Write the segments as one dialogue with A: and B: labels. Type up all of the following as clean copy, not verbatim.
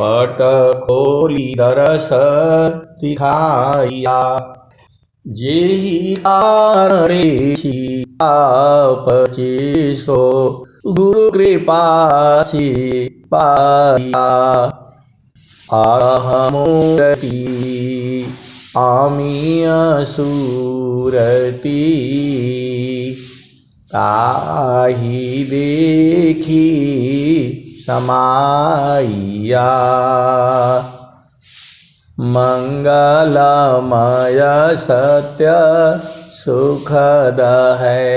A: पट खोली दरस दिखाया। जेहि कारणे आपचे सो गुरु कृपा से पाया। अहमूरती आमी असुरती ताहि देखी समाइया। मंगलमय सत्य सुखद है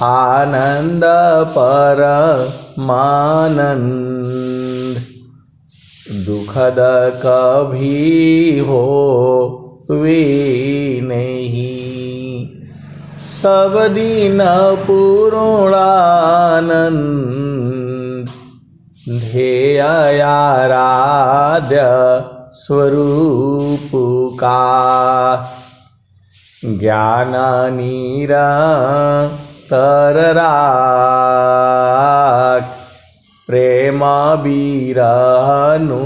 A: आनंद परमानंद। दुखद कभी हो वे नहीं सब दिन पूर्णानंद। ध्येय आराध्य स्वरूप का ज्ञान निरंतर राख। प्रेम बिरहनु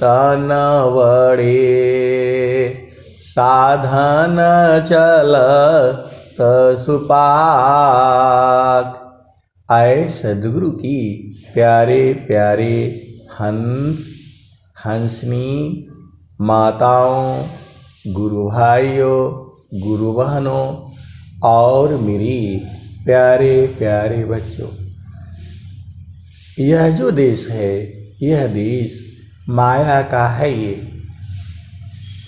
A: तन वड़े साधन चलत सुपाक। आए सद्गुरु की प्यारे प्यारे हंसनी माताओं, गुरु भाइयों, गुरु बहनों और मेरी प्यारे प्यारे बच्चों। यह जो देश है, यह देश माया का है।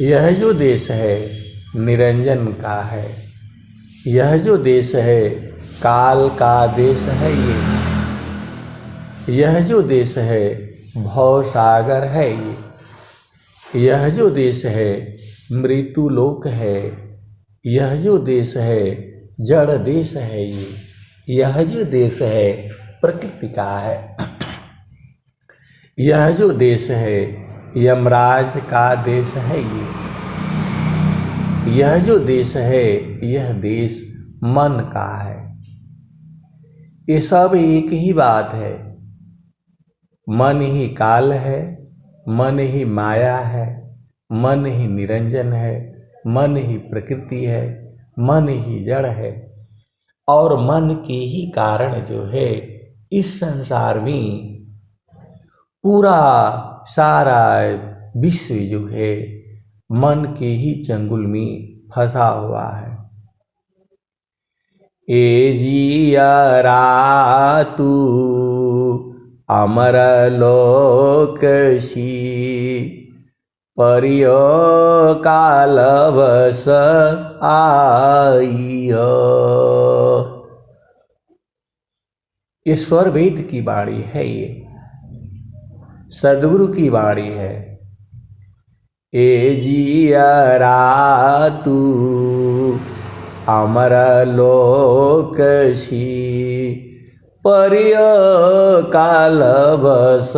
A: यह जो देश है निरंजन का है। यह जो देश है काल का देश है। यह जो देश है भव सागर है। यह जो देश है मृत्यु लोक है। यह जो देश है जड़ देश है। यह जो देश है प्रकृति का है। यह जो देश है यमराज का देश है। यह जो देश है यह देश मन का है। ये सब एक ही बात है। मन ही काल है, मन ही माया है, मन ही निरंजन है, मन ही प्रकृति है, मन ही जड़ है। और मन के ही कारण जो है इस संसार में पूरा सारा विश्व जो है मन के ही चंगुल में फंसा हुआ है। ए जियरा तू अमर लोकसी परियो कालवश आई हो। ये स्वर वेद की वाणी है। ये सद्गुरु की वाणी है। ए जियरा तू अमर लोकसी परिय कालवश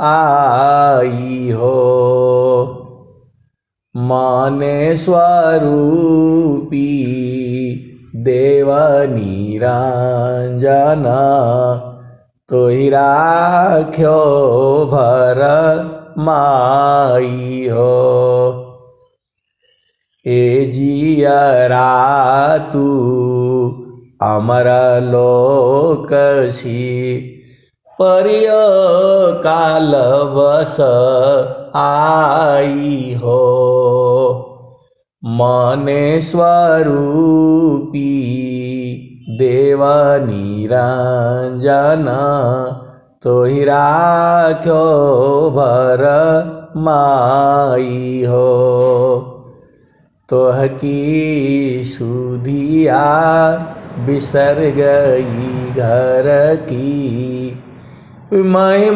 A: आई हो। माने स्वरूपी देव निरंजन तोहि राख्यो भर माई हो। ए जियरा तू अमर लोकसी परिय कालवश आई हो। मने स्वरूपी देव निरंजन तोहि राख्यो भर माई हो। तोह की सुधिया बिसर गई घर की महिमायापन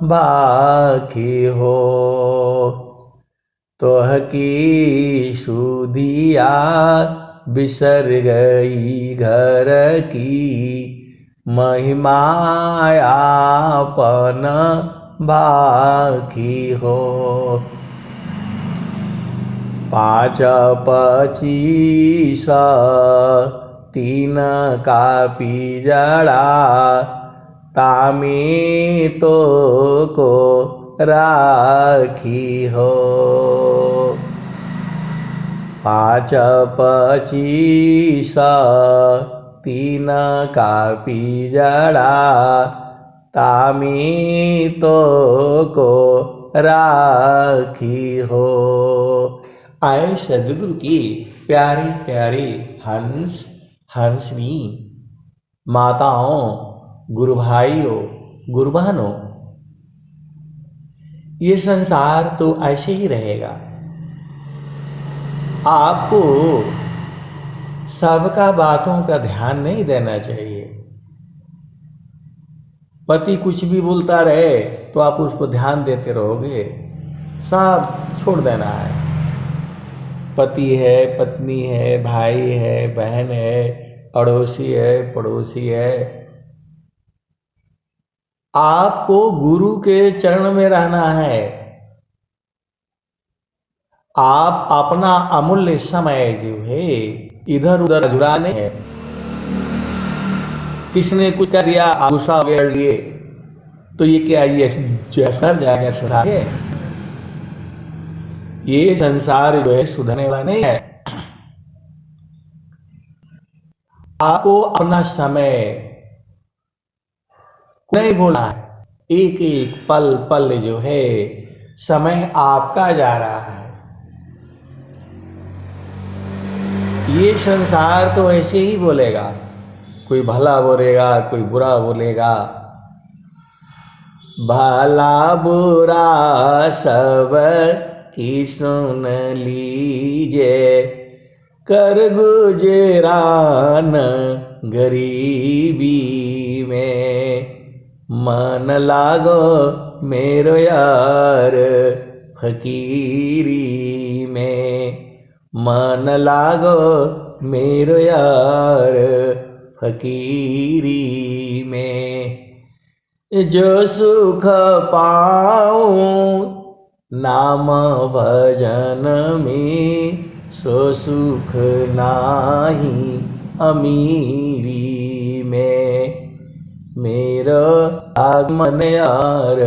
A: बाकी हो। तोह की सुधिया बिसर गई घर की महिमायापन बाकी हो। पाँच 25 तीन का पिजड़ा, तामी तो को राखी हो। पाँच पचीस तीन का पिजड़ा, तामी तो को राखी हो। आए सदगुरु की प्यारी प्यारी हंस हंसनी माताओं, गुरु भाइयों, गुरु बहनों, ये संसार तो ऐसे ही रहेगा। आपको सबका बातों का ध्यान नहीं देना चाहिए। पति कुछ भी बोलता रहे तो आप उसको ध्यान देते रहोगे, सब छोड़ देना है। पति है, पत्नी है, भाई है, बहन है, अड़ोसी है, पड़ोसी है, आपको गुरु के चरण में रहना है। आप अपना अमूल्य समय जो है इधर उधर जुड़ाने हैं। किसने कुछ कर दिया, आप गुस्सा कर लिए तो ये क्या, ये सर जाएगा सदा है। ये संसार जो है सुधरने वाला नहीं है। आपको अपना समय नहीं भूलना है। एक एक पल पल जो है समय आपका जा रहा है। ये संसार तो ऐसे ही बोलेगा, कोई भला बोलेगा, कोई बुरा बोलेगा। भला बुरा सब की सुन लीजिए, कर गुजरान गरीबी में। मन लागो मेरो यार फकीरी में, मन लागो मेरो यार फकीरी में। जो सुख पाऊं नाम भजन में, सो सुख नाही अमीरी में। मेरा आगमन यार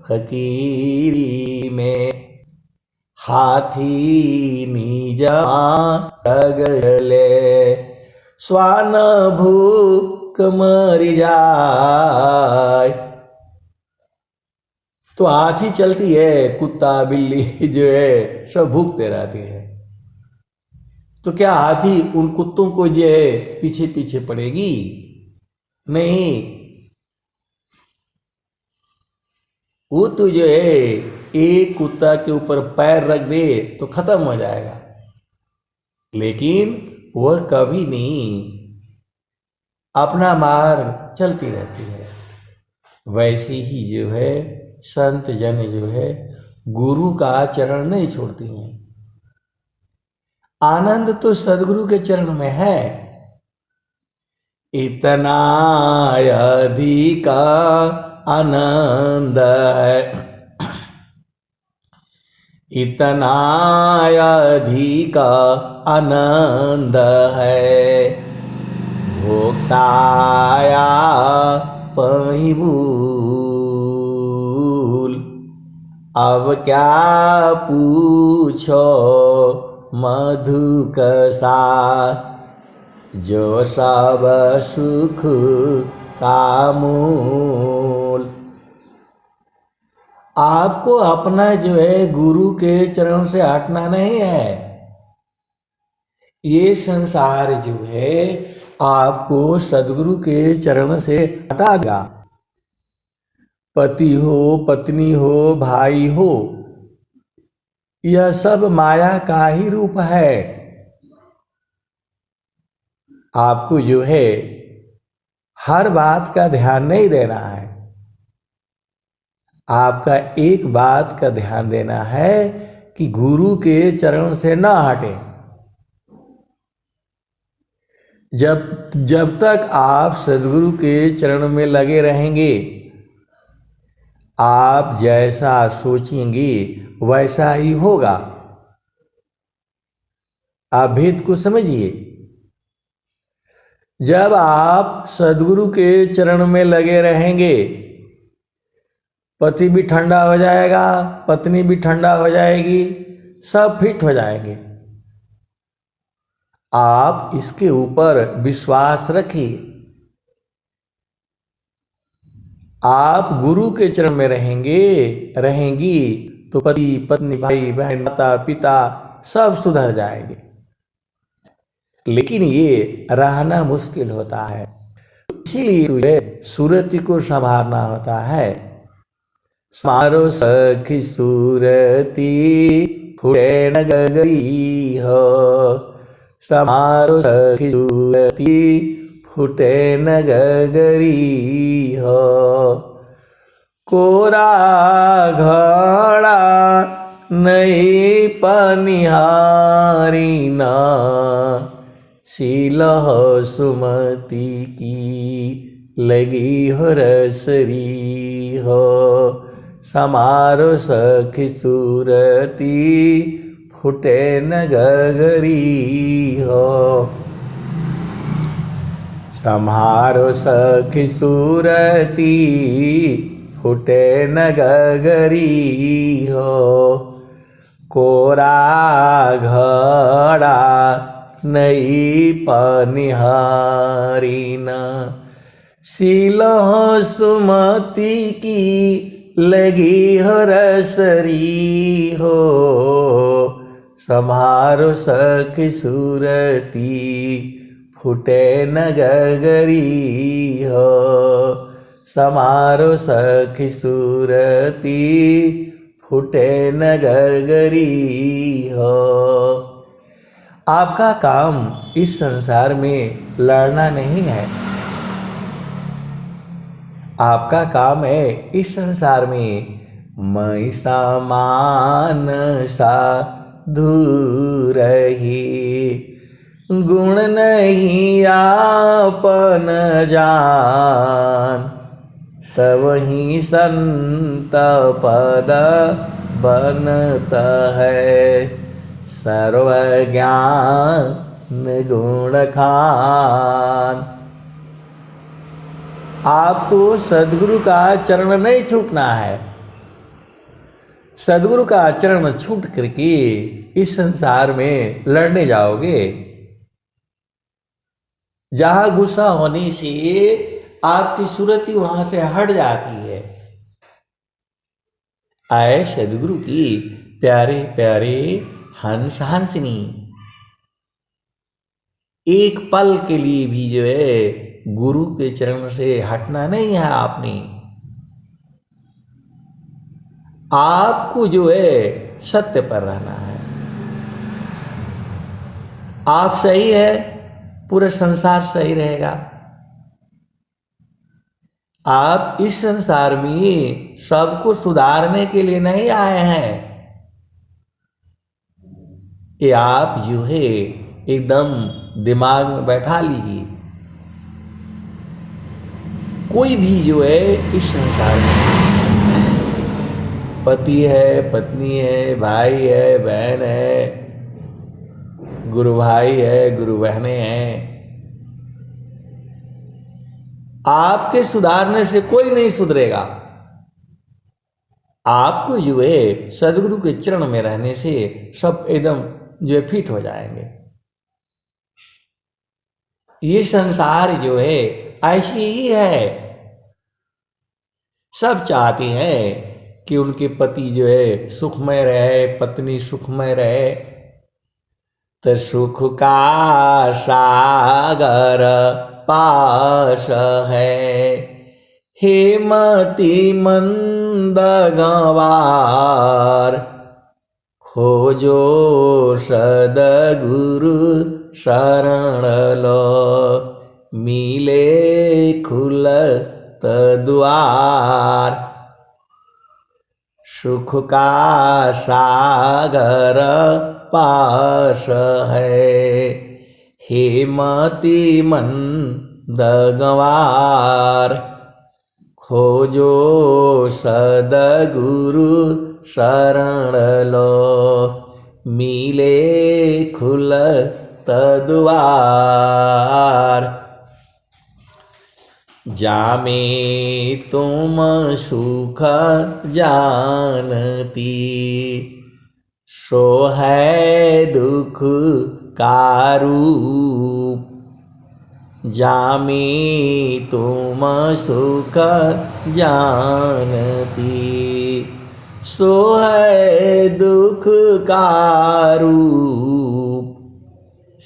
A: फकीरी में। हाथी नीजा गले, स्वान भूख मरी जाए। तो हाथी चलती है, कुत्ता बिल्ली जो है सब भूखते रहती है। तो क्या हाथी उन कुत्तों को जो है पीछे पीछे पड़ेगी? नहीं, वो तो जो है एक कुत्ता के ऊपर पैर रख दे तो खत्म हो जाएगा, लेकिन वह कभी नहीं, अपना मार्ग चलती रहती है। वैसे ही जो है संत जन जो है गुरु का चरण नहीं छोड़ती हैं। आनंद तो सदगुरु के चरण में है। इतना अधिक आनंद है, इतना अधिक आनंद है। भोक्ताया पही भूल, अब क्या पूछो मधु कसा। जो सब सुख का मूल। आपको अपना जो है गुरु के चरण से हटना नहीं है। ये संसार जो है आपको सदगुरु के चरण से हटा देगा। पति हो, पत्नी हो, भाई हो, यह सब माया का ही रूप है। आपको जो है हर बात का ध्यान नहीं देना है। आपका एक बात का ध्यान देना है कि गुरु के चरण से न हटे। जब तक आप सदगुरु के चरण में लगे रहेंगे, आप जैसा सोचेंगे वैसा ही होगा। आप भेद को समझिए। जब आप सद्गुरु के चरण में लगे रहेंगे, पति भी ठंडा हो जाएगा, पत्नी भी ठंडा हो जाएगी, सब फिट हो जाएंगे। आप इसके ऊपर विश्वास रखिए। आप गुरु के चरण में रहेंगी तो पति पत्नी भाई बहन माता पिता सब सुधर जाएंगे। लेकिन ये रहना मुश्किल होता है, इसीलिए तुझे सूरती को संभालना होता है। समारो सखी सूरती फुटे न गई हो, समारो सखी सूरती फुटे न गगरी हो। कोरा घड़ा नहीं पनिहारी ना, शील हो सुमति की लगी हो रसरी हो। समारो सखी सूरती फुटे न गगरी हो। सम्हारो सखी सूरती फुटे न गगरी हो। कोरा घड़ा नहीं पनिहारी न, शील हो सुमति की लगी हो रसरी हो। सम्हारो सखी सूरती फुटे न गगरी हो। समारो सखी सूरती फुटे न गगरी हो। आपका काम इस संसार में लड़ना नहीं है, आपका काम है इस संसार में मैं समान साधु रही। गुण नहीं आपन जान, तब ही संत पद बनत है। सर्वज्ञान गुण खान। आपको सद्गुरु का चरण नहीं छूटना है। सद्गुरु का चरण छूट करके इस संसार में लड़ने जाओगे, जहां गुस्सा होने से आपकी सूरत ही वहां से हट जाती है। आए सद्गुरु की प्यारे प्यारे हंस हंसनी, एक पल के लिए भी जो है गुरु के चरण से हटना नहीं है आपने। आपको जो है सत्य पर रहना है। आप सही है, पूरा संसार सही रहेगा। आप इस संसार में सबको सुधारने के लिए नहीं आए हैं। ये आप जो है एकदम दिमाग में बैठा लीजिए। कोई भी जो है इस संसार में पति है, पत्नी है, भाई है, बहन है, गुरु भाई है, गुरु बहनें हैं, आपके सुधारने से कोई नहीं सुधरेगा। आपको जो है सद्गुरु के चरण में रहने से सब एकदम जो है फिट हो जाएंगे। ये संसार जो है ऐसी ही है। सब चाहते हैं कि उनके पति जो है सुखमय रहे, पत्नी सुखमय रहे। तो सुख का सागर पास है, हेमति मंद गंवार। खोजो सद्गुरु शरण लो, मिले खुलत द्वार। सुख का सागर पास है, हेमति मंद गंवार। खोजो सद्गुरु शरण लो, मिले खुलत द्वार। जामे तुम सुख जानती, सो है दुख का रूप। जामे तुम सुख जानती, सो है दुख का रूप।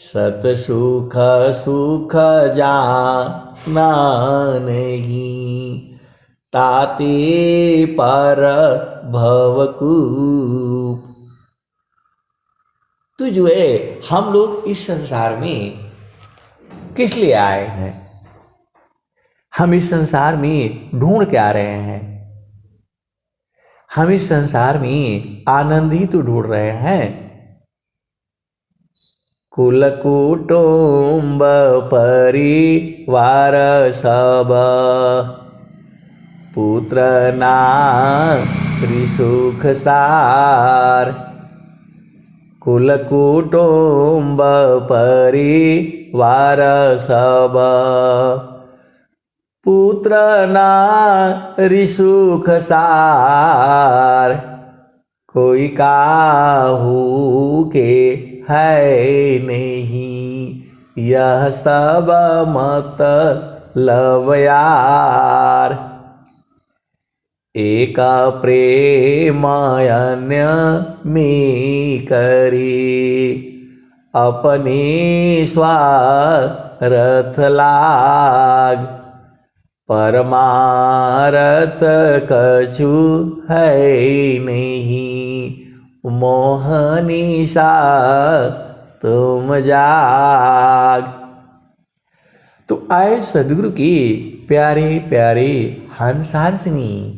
A: सत सुख सुख जाना नहीं, ताते पर भवकूप। तो जो है हम लोग इस संसार में किस लिए आए हैं? हम इस संसार में ढूंढ के आ रहे हैं? हम इस संसार में आनंद ही तो ढूंढ रहे हैं। कुल कुटुंब परिवार सब, पुत्र नारी सुख सार। कुल कुटुंब परिवार सब, पुत्र नारी सुख सार। कोई काहू के है नहीं, यह सब मतलब यार। एक प्रेम अन्य में करी, अपने स्वार्थ लाग। परमारथ कछु है नहीं, मोहनिशा तुम जाग। तो आए सदगुरु की प्यारे प्यारे हंस हंसनी,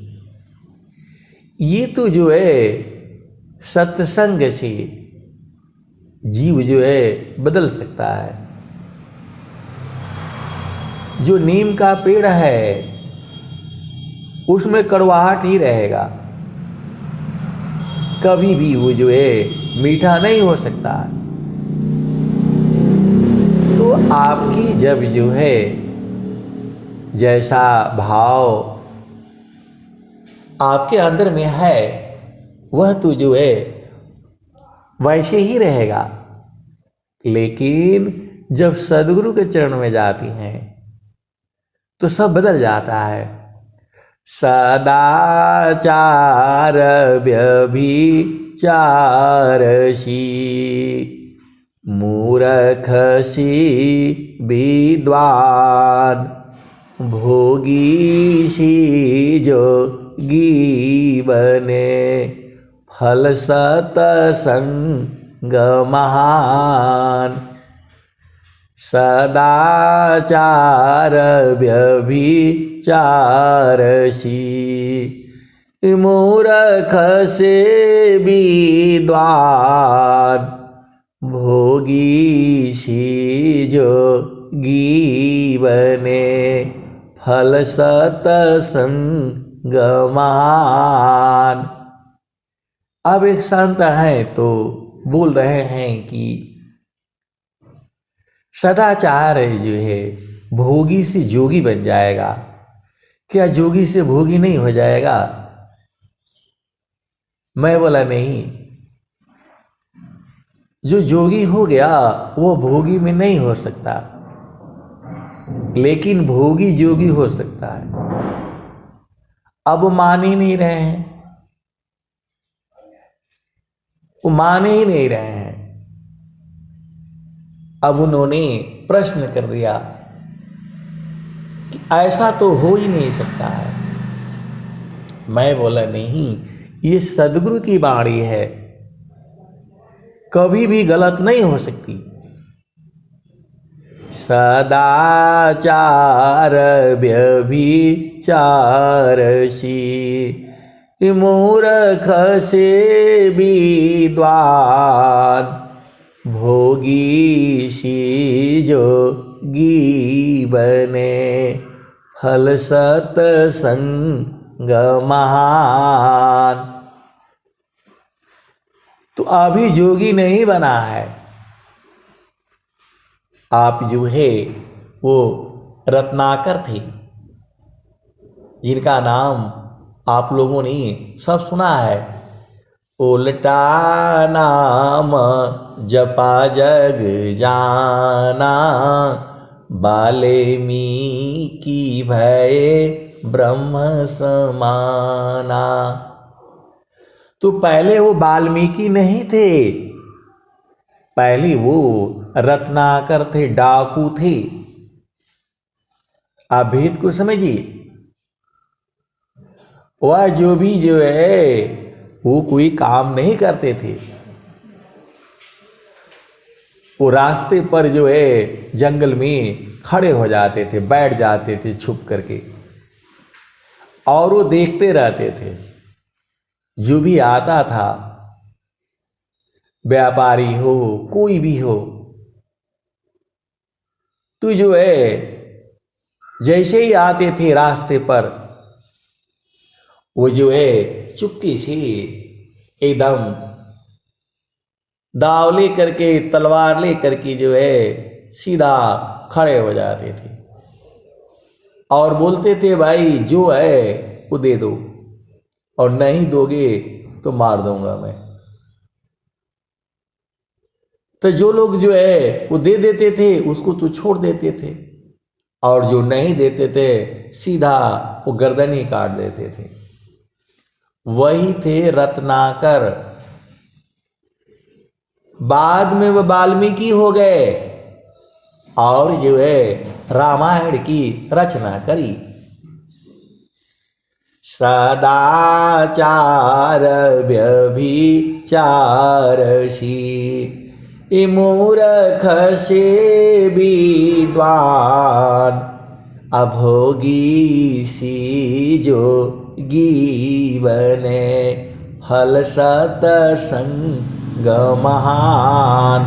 A: ये तो जो है सत्संग से जीव जो है बदल सकता है। जो नीम का पेड़ है उसमें कड़वाहट ही रहेगा, कभी भी वो जो है मीठा नहीं हो सकता। तो आपकी जब जो है जैसा भाव आपके अंदर में है, वह तो जो है वैसे ही रहेगा। लेकिन जब सद्गुरु के चरण में जाती हैं तो सब बदल जाता है। सदाचार व्यभिचारसी, मूर्खसी विद्वान। भोगी सी जोगी बने, फल सतसंग महान। सदाचार व्यभिचारसी, मूर्ख से विद्वान। भोगी सी जोगी बने, फल सतसंग महान। अब एक संत हैं तो बोल रहे हैं कि सदाचार जो है भोगी से जोगी बन जाएगा। क्या जोगी से भोगी नहीं हो जाएगा? मैं बोला नहीं, जो जोगी हो गया वो भोगी में नहीं हो सकता, लेकिन भोगी जोगी हो सकता है। अब मान ही नहीं रहे हैं, वो मान ही नहीं रहे हैं। अब उन्होंने प्रश्न कर दिया कि ऐसा तो हो ही नहीं सकता है। मैं बोला नहीं, ये सद्गुरु की वाणी है, कभी भी गलत नहीं हो सकती। सदाचार व्यभिचारसी, मूर्ख से विद्वान। भोगी सी जोगी बने, फल सतसंग महान। तो अभी जोगी नहीं बना है, आप जो है वो रत्नाकर थे, जिनका नाम आप लोगों ने सब सुना है। उल्टा नाम जपा जग जाना, वाल्मीकि भये ब्रह्म समाना। तो पहले वो वाल्मीकि नहीं थे, पहले वो रत्नाकर थे, डाकू थे। आप भेद को समझिए। वह जो है वो कोई काम नहीं करते थे। वो रास्ते पर जंगल में खड़े हो जाते थे, बैठ जाते थे छुप करके, और वो देखते रहते थे। जो भी आता था, व्यापारी हो कोई भी हो, तो जैसे ही आते थे रास्ते पर, वो चुपके से एकदम दाव ले करके, तलवार ले करके सीधा खड़े हो जाते थे और बोलते थे, भाई जो है वो दे दो, और नहीं दोगे तो मार दूंगा मैं। तो जो लोग वो दे देते थे उसको तो छोड़ देते थे, और जो नहीं देते थे सीधा वो गर्दन ही काट देते थे। वही थे रत्नाकर। बाद में वो वाल्मीकि हो गए और रामायण की रचना करी। सदाचार व्यभिचारसी, मूर्ख से विद्वान, अभोगी सी जोगी बने, फल सतसंग महान।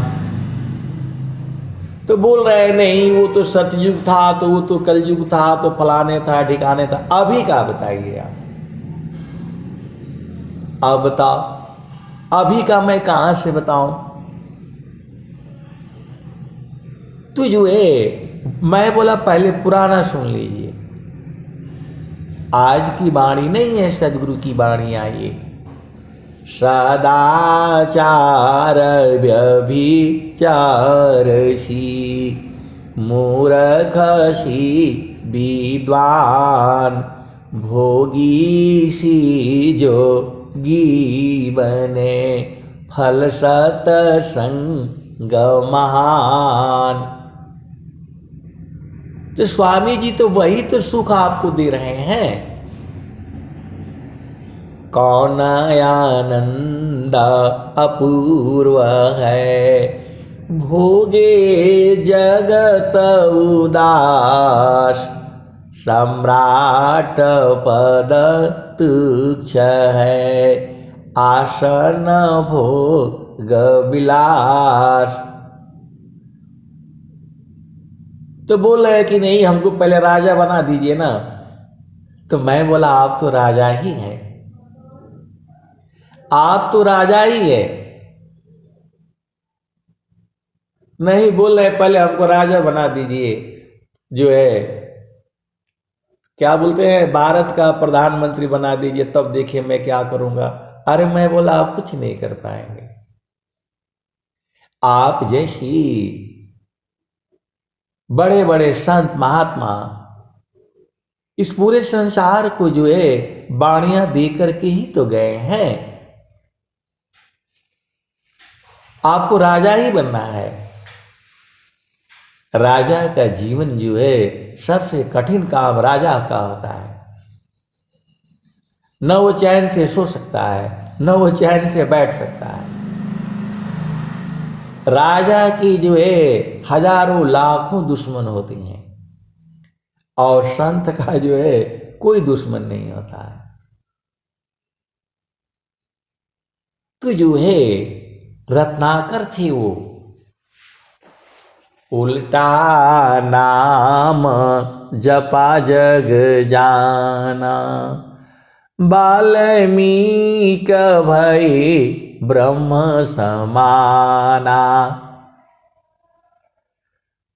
A: तो बोल रहे नहीं, वो तो सतयुग था, तो वो तो कलयुग था, तो फलाने था ठिकाने था। अभी का बताइए आप, अब बताओ, अभी का मैं कहां से बताऊं? तो मैं बोला पहले पुराना सुन लीजिए, आज की वाणी नहीं है, सदगुरु की वाणी आई। सदाचार व्यभिचारसी, मूर्ख सी विद्वान, भोगी सी जोगी बने, फल सतसंग महान। तो स्वामी जी तो वही तो सुख आपको दे रहे हैं। कौन आनंद अपूर्व है, भोगे जगत उदास, सम्राट पद तुच्छ है, आसन भोग विलास। तो बोल रहे कि नहीं, हमको पहले राजा बना दीजिए ना। तो मैं बोला आप तो राजा ही हैं, आप तो राजा ही है। नहीं, बोल रहे पहले हमको राजा बना दीजिए, क्या बोलते हैं, भारत का प्रधानमंत्री बना दीजिए, तब देखिए मैं क्या करूंगा। अरे मैं बोला आप कुछ नहीं कर पाएंगे। आप जैसी बड़े बड़े संत महात्मा इस पूरे संसार को वाणियां दे करके ही तो गए हैं। आपको राजा ही बनना है। राजा का जीवन सबसे कठिन काम राजा का होता है। न वो चैन से सो सकता है, न वो चैन से बैठ सकता है। राजा की हजारों लाखों दुश्मन होते हैं, और संत का कोई दुश्मन नहीं होता है। तो रत्नाकर थे वो। उल्टा नाम जपा जग जाना, वाल्मीकि भये ब्रह्म समाना।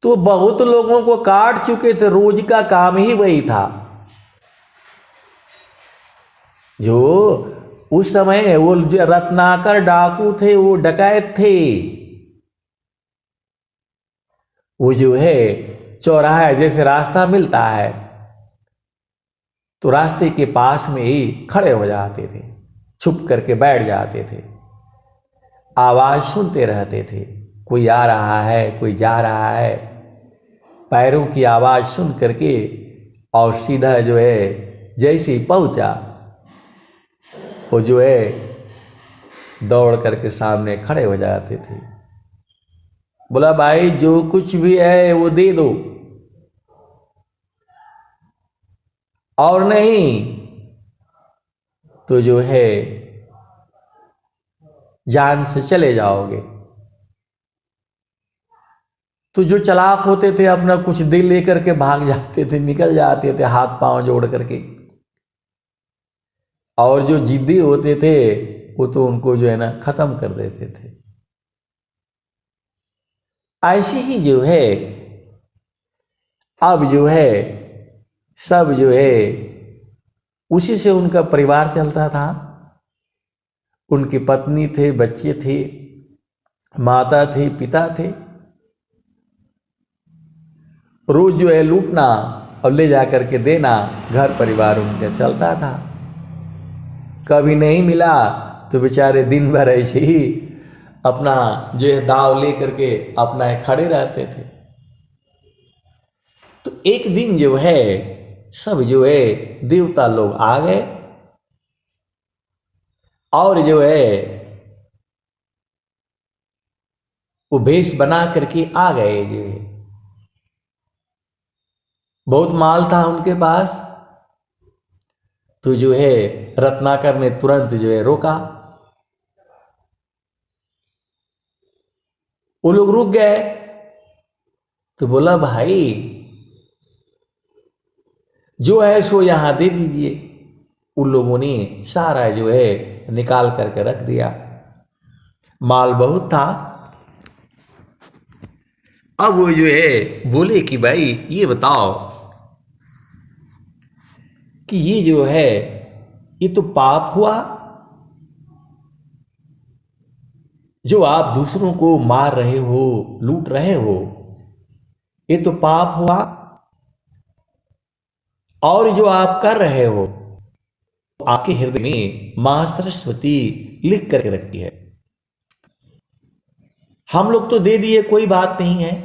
A: तो बहुत लोगों को काट चुके थे, रोज का काम ही वही था। जो उस समय वो जो रत्नाकर डाकू थे, वो डकैत थे, वो जो है चौराहा जैसे रास्ता मिलता है तो रास्ते के पास में ही खड़े हो जाते थे, छुप करके बैठ जाते थे, आवाज सुनते रहते थे, कोई आ रहा है, कोई जा रहा है, पैरों की आवाज सुन करके, और सीधा जो है जैसे ही पहुंचा वो जो है दौड़ करके सामने खड़े हो जाते थे। बोला भाई जो कुछ भी है वो दे दो, और नहीं तो जो है जान से चले जाओगे। तो जो चालाक होते थे अपना कुछ दे लेकर के भाग जाते थे, निकल जाते थे हाथ पांव जोड़ करके, और जो जिद्दी होते थे वो तो उनको जो है ना खत्म कर देते थे। ऐसे ही जो है अब जो है सब जो है उसी से उनका परिवार चलता था। उनकी पत्नी थे, बच्चे थे, माता थी, पिता थे। रोज जो है लूटना और ले जा करके देना, घर परिवार उनका चलता था। कभी नहीं मिला तो बेचारे दिन भर ऐसे ही अपना जो है दाव ले करके अपना खड़े रहते थे। तो एक दिन जो है सब जो है देवता लोग आ गए और जो है वो भेष बना करके आ गए। जो है बहुत माल था उनके पास, तो जो है रत्नाकर ने तुरंत जो है रोका। वो लोग रुक गए तो बोला भाई जो है सो यहां दे दीजिए। उन लोगों ने सारा जो है निकाल करके रख दिया, माल बहुत था। अब वो जो है बोले कि भाई ये बताओ कि ये जो है ये तो पाप हुआ, जो आप दूसरों को मार रहे हो, लूट रहे हो, ये तो पाप हुआ, और जो आप कर रहे हो आपके हृदय में मां सरस्वती लिख करके रखी है। हम लोग तो दे दिए, कोई बात नहीं है,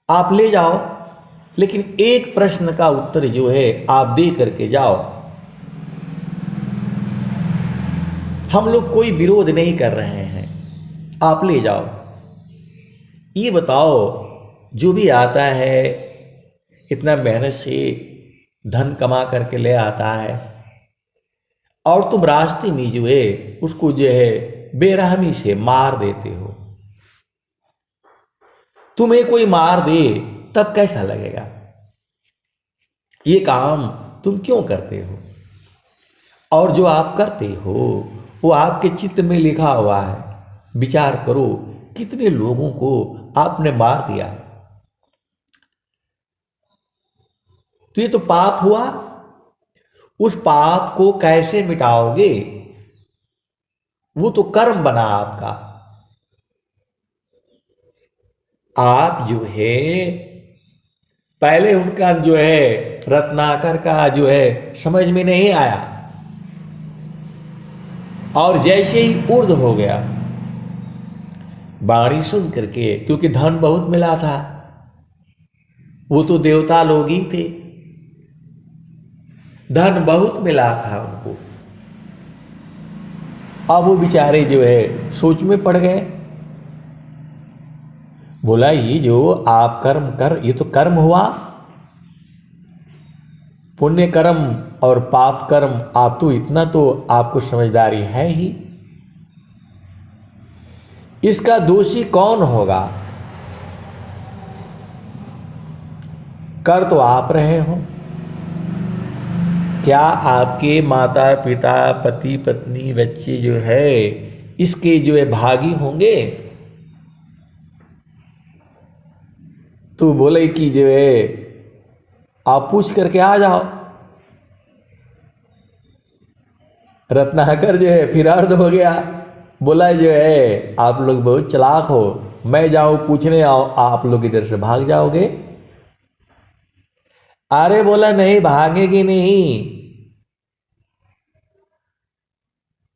A: आप ले जाओ, लेकिन एक प्रश्न का उत्तर जो है आप दे करके जाओ। हम लोग कोई विरोध नहीं कर रहे हैं, आप ले जाओ। ये बताओ जो भी आता है इतना मेहनत से धन कमा करके ले आता है, और तुम रास्ते में जो है उसको जो है बेरहमी से मार देते हो। तुम्हें कोई मार दे तब कैसा लगेगा? ये काम तुम क्यों करते हो? और जो आप करते हो वो आपके चित्त में लिखा हुआ है। विचार करो कितने लोगों को आपने मार दिया। तो ये तो पाप हुआ, उस पाप को कैसे मिटाओगे? वो तो कर्म बना आपका। आप जो है पहले उनका जो है रत्नाकर का जो है समझ में नहीं आया, और जैसे ही उर्द हो गया बाणी सुन करके, क्योंकि धन बहुत मिला था, वो तो देवता लोग ही थे, धन बहुत मिला था उनको। अब वो बेचारे जो है सोच में पड़ गए। बोला ये जो आप कर्म कर, ये तो कर्म हुआ, पुण्य कर्म और पाप कर्म, आप तो इतना तो आपको समझदारी है ही। इसका दोषी कौन होगा? कर तो आप रहे हो। क्या आपके माता पिता, पति पत्नी, बच्चे जो है इसके जो है भागी होंगे? तो बोले कि जो है आप पूछ करके आ जाओ। रत्नाकर जो है फिर अर्ध हो गया, बोला जो है आप लोग बहुत चालाक हो, मैं जाऊं पूछने आप लोग इधर से भाग जाओगे। अरे बोला नहीं भागेगी नहीं।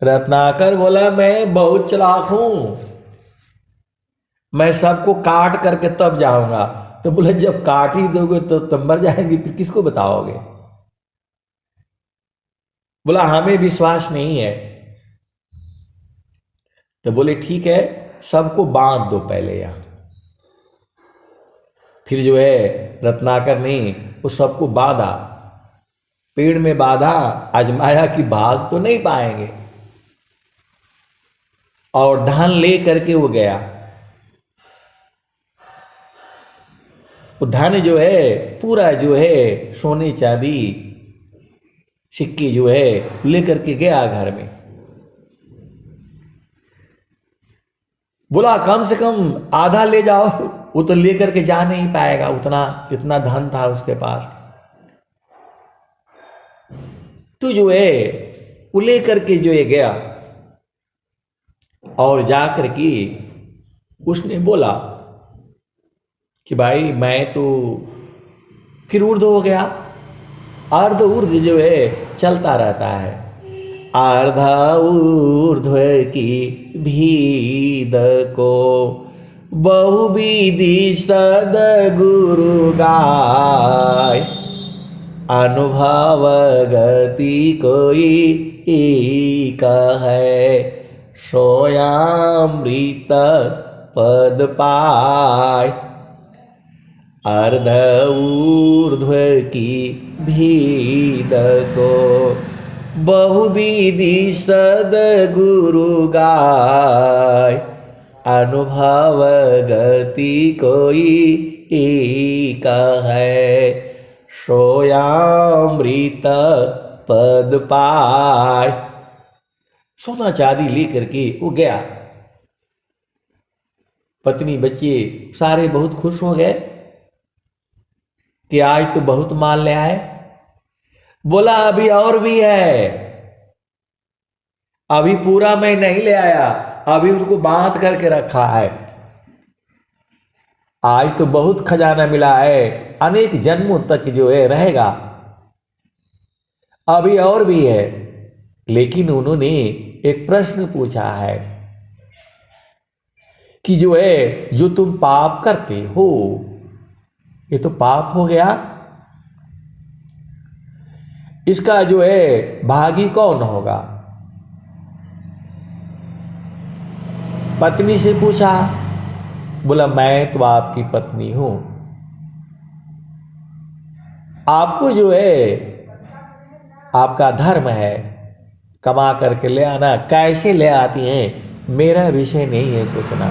A: रत्नाकर बोला मैं बहुत चालाक हूं, मैं सबको काट करके तब जाऊंगा। तो बोला जब काट ही दोगे तो तुम मर जाएंगे, फिर किसको बताओगे। बोला हमें विश्वास नहीं है। तो बोले ठीक है सबको बांध दो पहले यहां। फिर जो है रत्नाकर ने वो सबको बांधा, पेड़ में बांधा, आजमाया कि भाग तो नहीं पाएंगे, और धान ले करके वो गया। वो धन जो है पूरा जो है सोने चांदी सिक्के जो है लेकर के गया घर में। बोला कम से कम आधा ले जाओ, वो तो लेकर के जा नहीं पाएगा, उतना इतना धन था उसके पास। तो जो है वो लेकर के जो है गया, और जाकर के उसने बोला कि भाई मैं तो फिर ऊर्ध्व हो गया। अर्ध ऊर्ध्व जो है चलता रहता है। अर्धा ऊर्ध्व की भीद को बहुविधि सद्गुरु गाय, अनुभव गति कोई एक है, सोयामृत पद पाय। अर्ध ऊर्ध्व की भीद को बहुविधि सद्गुरु गाय, अनुभव गति कोई एक है, सोयामृत पद पाय। सोना चांदी लेकर के वो गया। पत्नी बच्चे सारे बहुत खुश हो गए कि आज तो बहुत माल ले आए। बोला अभी और भी है, अभी पूरा मैं नहीं ले आया, अभी उनको बांध करके रखा है। आज तो बहुत खजाना मिला है, अनेक जन्मों तक जो है रहेगा, अभी और भी है। लेकिन उन्होंने एक प्रश्न पूछा है कि जो है जो तुम पाप करते हो ये तो पाप हो गया, इसका जो है भागी कौन होगा। पत्नी से पूछा, बोला मैं तो आपकी पत्नी हूं, आपको जो है आपका धर्म है कमा करके ले आना, कैसे ले आती हैं मेरा विषय नहीं है सोचना।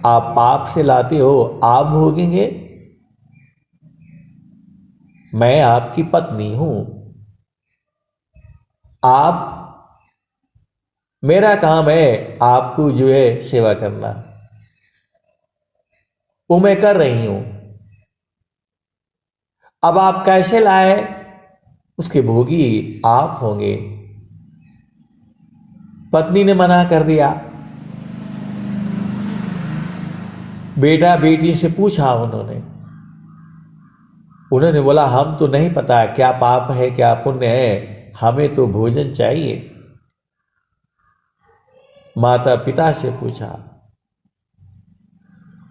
A: आप पाप से लाते हो आप भोगेंगे, मैं आपकी पत्नी हूं, आप मेरा काम है आपको जो है सेवा करना, वो मैं कर रही हूं। अब आप कैसे लाए उसके भोगी आप होंगे। पत्नी ने मना कर दिया। बेटा बेटी से पूछा उन्होंने बोला हम तो नहीं पता क्या पाप है क्या पुण्य है, हमें तो भोजन चाहिए। माता पिता से पूछा,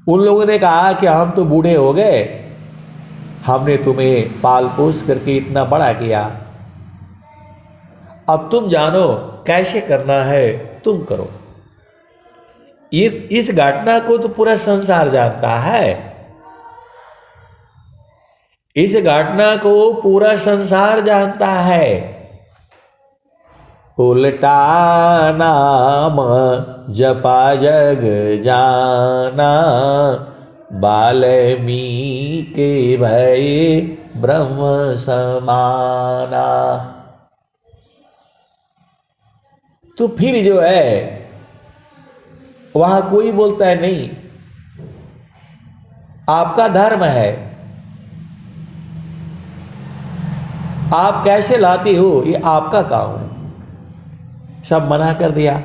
A: उन लोगों ने कहा कि हम तो बूढ़े हो गए, हमने तुम्हें पाल पोस करके इतना बड़ा किया, अब तुम जानो कैसे करना है तुम करो। इस घटना को तो पूरा संसार जानता है, इस घटना को पूरा संसार जानता है। उल्टा नाम जपा जग जाना, वाल्मीकि भय ब्रह्म समाना। तो फिर जो है वहां कोई बोलता है नहीं, आपका धर्म है, आप कैसे लाते हो ये आपका काम है। सब मना कर दिया।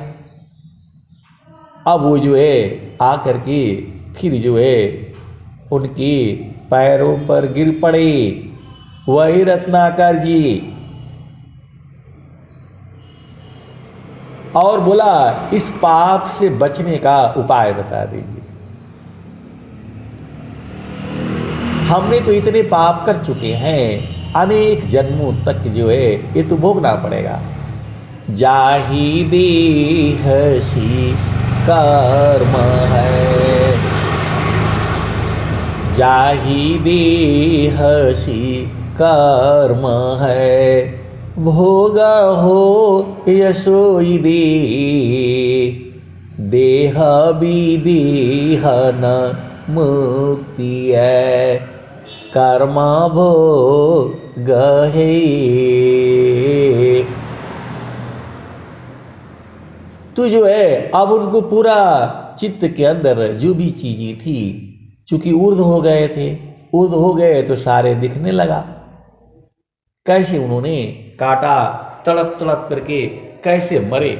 A: अब वो जो है आकर के फिर जो है उनकी पैरों पर गिर पड़े, वही रत्नाकर जी, और बोला इस पाप से बचने का उपाय बता दीजिए। हमने तो इतने पाप कर चुके हैं, अनेक जन्मों तक जो है ये तो भोगना पड़ेगा। जाहि देह सी कर्म है, जाहि देह सी कर्म है, भोग हो यशोई दे, देह विदेहन मुक्ति है, कर्म भोग है। तो जो है अब उनको पूरा चित्त के अंदर जो भी चीजें थी, चूंकि ऊर्ध्व हो गए थे, ऊर्ध्व हो गए तो सारे दिखने लगा। कैसे उन्होंने काटा, तड़प तड़प करके कैसे मरे।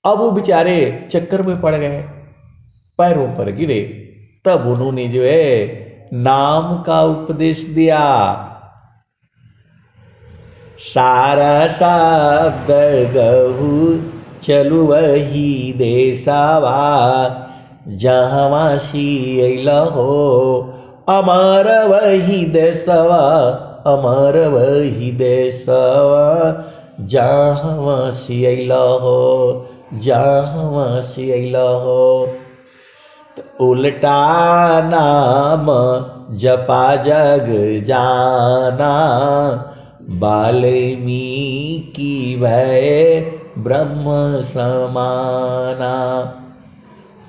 A: अब वो बेचारे चक्कर में पड़ गए, पैरों पर गिरे। तब उन्होंने जो है नाम का उपदेश दिया। सारा शब्द गहु चलु वही देशवा, जहवा शील हो अमर वही देशवा, अमर वही देशवा, जहवा शील हो, जहवा शील हो। उल्टा नाम जपा जग जाना, वाल्मीकि भय ब्रह्म समाना।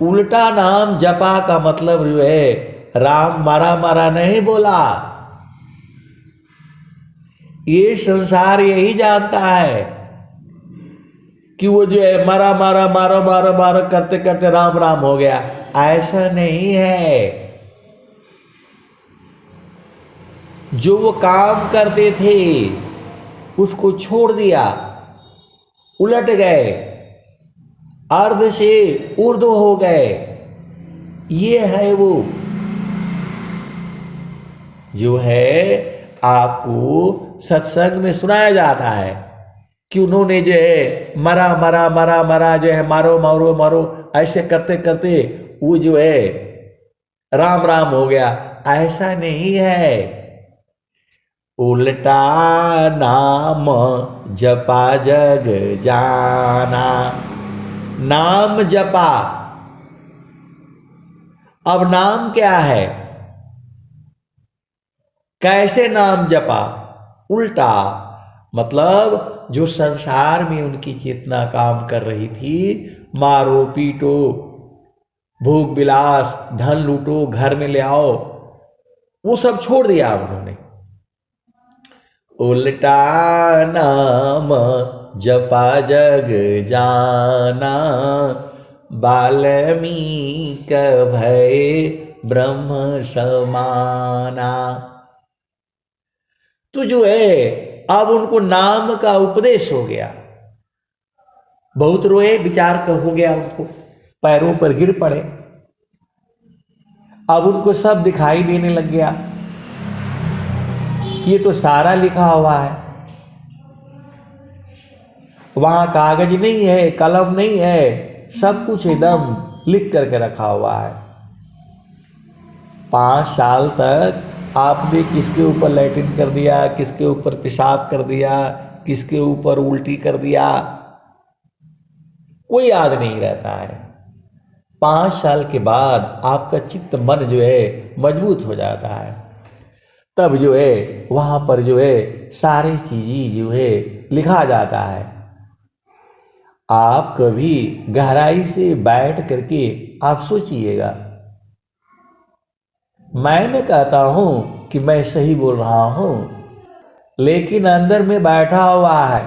A: उल्टा नाम जपा का मतलब जो है राम मारा मारा नहीं बोला। ये संसार यही जानता है कि वो जो है मारा मारा मारो मारो मारो करते करते राम राम हो गया। ऐसा नहीं है। जो वो काम करते थे उसको छोड़ दिया, उलट गए, अर्ध से ऊर्ध्व हो गए। ये है वो जो है आपको सत्संग में सुनाया जाता है कि उन्होंने जो है मरा मरा मरा मरा जो है मारो मारो मारो ऐसे करते करते वो जो है राम राम हो गया। ऐसा नहीं है। उल्टा नाम जपा जग जाना। नाम जपा। अब नाम क्या है? कैसे नाम जपा? उल्टा मतलब जो संसार में उनकी चेतना काम कर रही थी, मारो पीटो, भोग विलास, धन लूटो, घर में ले आओ, वो सब छोड़ दिया उन्होंने। उल्टा नाम जपा जग जाना, वाल्मीकि भय ब्रह्म समाना। तो जो है अब उनको नाम का उपदेश हो गया। बहुत रोए, विचार का हो गया, उनको पैरों पर गिर पड़े। अब उनको सब दिखाई देने लग गया कि ये तो सारा लिखा हुआ है। वहां कागज नहीं है, कलम नहीं है, सब कुछ एकदम लिख करके रखा हुआ है। 5 साल तक आपने किसके ऊपर लैट्रिन कर दिया, किसके ऊपर पेशाब कर दिया, किसके ऊपर उल्टी कर दिया, कोई याद नहीं रहता है। 5 साल के बाद आपका चित्त मन जो है मजबूत हो जाता है। तब जो है वहां पर जो है सारी चीजें जो है लिखा जाता है। आप कभी गहराई से बैठ करके आप सोचिएगा। मैं न कहता हूं कि मैं सही बोल रहा हूं, लेकिन अंदर में बैठा हुआ है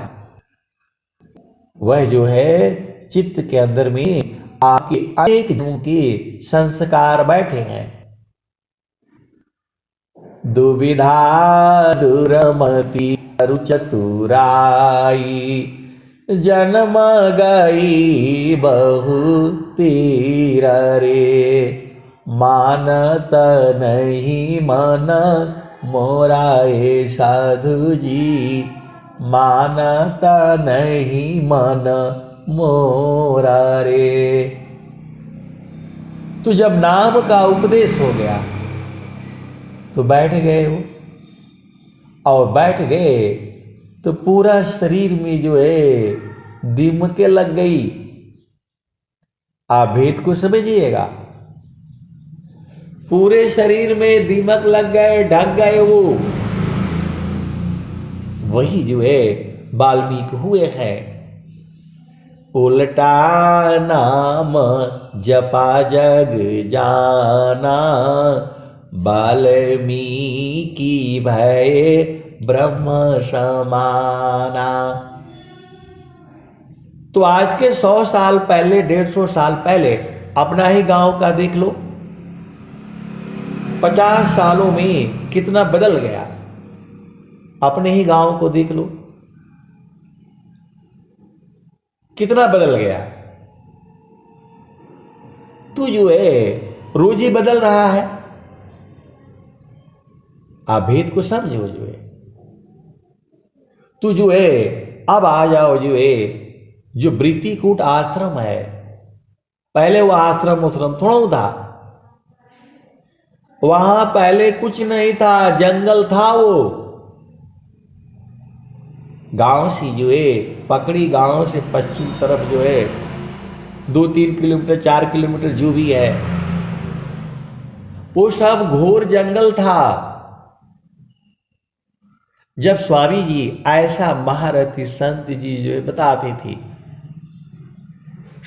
A: वह जो है चित्त के अंदर में आपके अनेक जन्मों के संस्कार बैठे हैं। दुविधा दुरमति रु चतुराई, जन्म गई बहु तीर रे, मानत नहीं मन मोराए साधु जी, मानत नहीं मन मोरा रे। तो जब नाम का उपदेश हो गया तो बैठ गए वो, और बैठ गए तो पूरा शरीर में जो है दीमकें लग गई। आप भेद को समझिएगा, पूरे शरीर में दीमक लग गए, ढक गए वो। वही जो है वाल्मीकि हुए हैं, उल्टा नाम जपा जग जाना, वाल्मीकि भय ब्रह्म समाना। तो आज के 100 साल पहले, 150 साल पहले अपना ही गांव का देख लो, 50 सालों में कितना बदल गया। अपने ही गांव को देख लो कितना बदल गया। तू जो है रोज ही बदल रहा है। आप भेद को समझो जो है। तू जो है अब आ जाओ जो है, जो वृत्तिकूट आश्रम है, पहले वो आश्रम थोड़ा था, वहां पहले कुछ नहीं था, जंगल था वो। गांव से जो है पकड़ी, गांव से पश्चिम तरफ जो है 2-3 किलोमीटर 4 किलोमीटर जो भी है, वो सब घोर जंगल था। जब स्वामी जी ऐसा महारथी संत जी जो है बताते थे,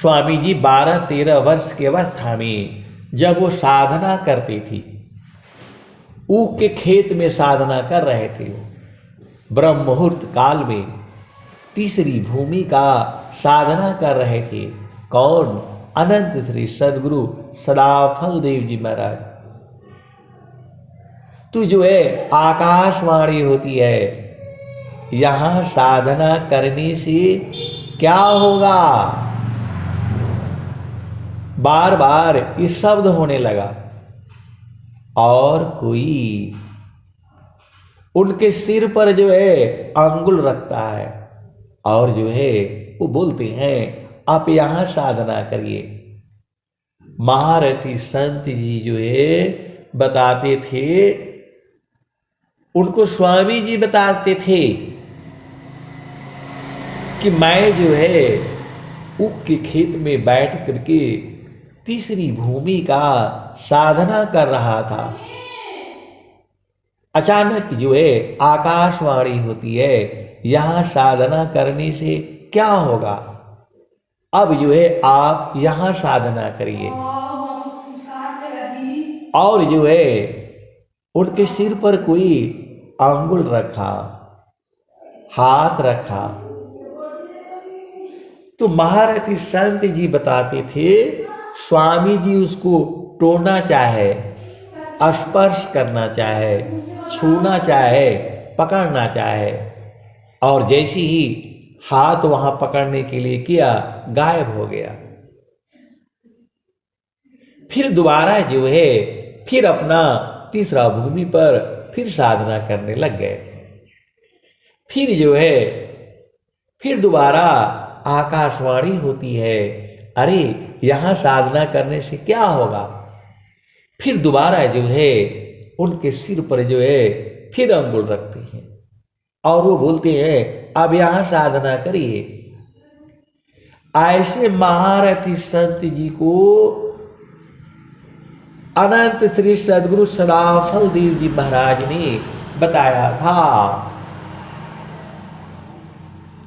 A: स्वामी जी 12-13 वर्ष की अवस्था में जब वो साधना करते थी, ऊख के खेत में साधना कर रहे थे, वो ब्रह्म मुहूर्त काल में तीसरी भूमि का साधना कर रहे थे। कौन? अनंत श्री सदगुरु सदाफल देव जी महाराज। तू जो है आकाशवाणी होती है, यहां साधना करने से क्या होगा? बार बार ये शब्द होने लगा, और कोई उनके सिर पर जो है अंगुल रखता है और जो है वो बोलते हैं आप यहां साधना करिए। महारथी संत जी जो है बताते थे, उनको स्वामी जी बताते थे कि मैं जो है ऊख के खेत में बैठ करके तीसरी भूमि का साधना कर रहा था। अचानक जो है आकाशवाणी होती है, यहां साधना करने से क्या होगा? अब जो है आप यहां साधना करिए। और जो है उनके सिर पर कोई अंगुल रखा, हाथ रखा। तो महारथी संत जी बताते थे, स्वामी जी उसको टोना चाहे, स्पर्श करना चाहे, छूना चाहे, पकड़ना चाहे, और जैसे ही हाथ वहां पकड़ने के लिए किया, गायब हो गया। फिर दोबारा जो है फिर अपना तीसरा भूमि पर फिर साधना करने लग गए। फिर जो है फिर दोबारा आकाशवाणी होती है, अरे यहां साधना करने से क्या होगा? फिर दोबारा जो है उनके सिर पर जो है फिर अंगुल रखते हैं और वो बोलते हैं अब यहां साधना करिए। ऐसे महारथी संत जी को अनंत श्री सदगुरु सदाफल देव जी महाराज ने बताया था।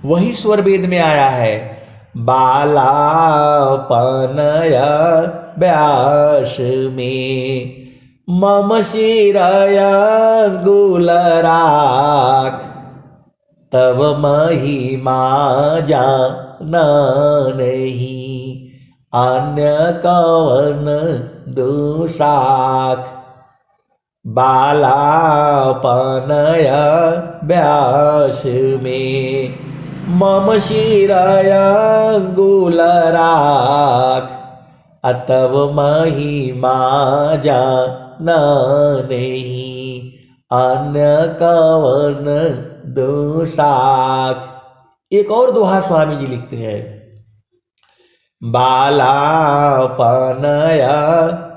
A: वही स्वर वेद में आया है, बालापनय व्यास में मम शिरय अंगुल राख, तब महिमा जाना नहीं, अन्य कवन दुसाख। बालापनय व्यास में मम शिरय अंगुलराख अतव महिमा जान नहीं अन्य कवन दोषाख। एक और दोहा स्वामी जी लिखते हैं, बालापनय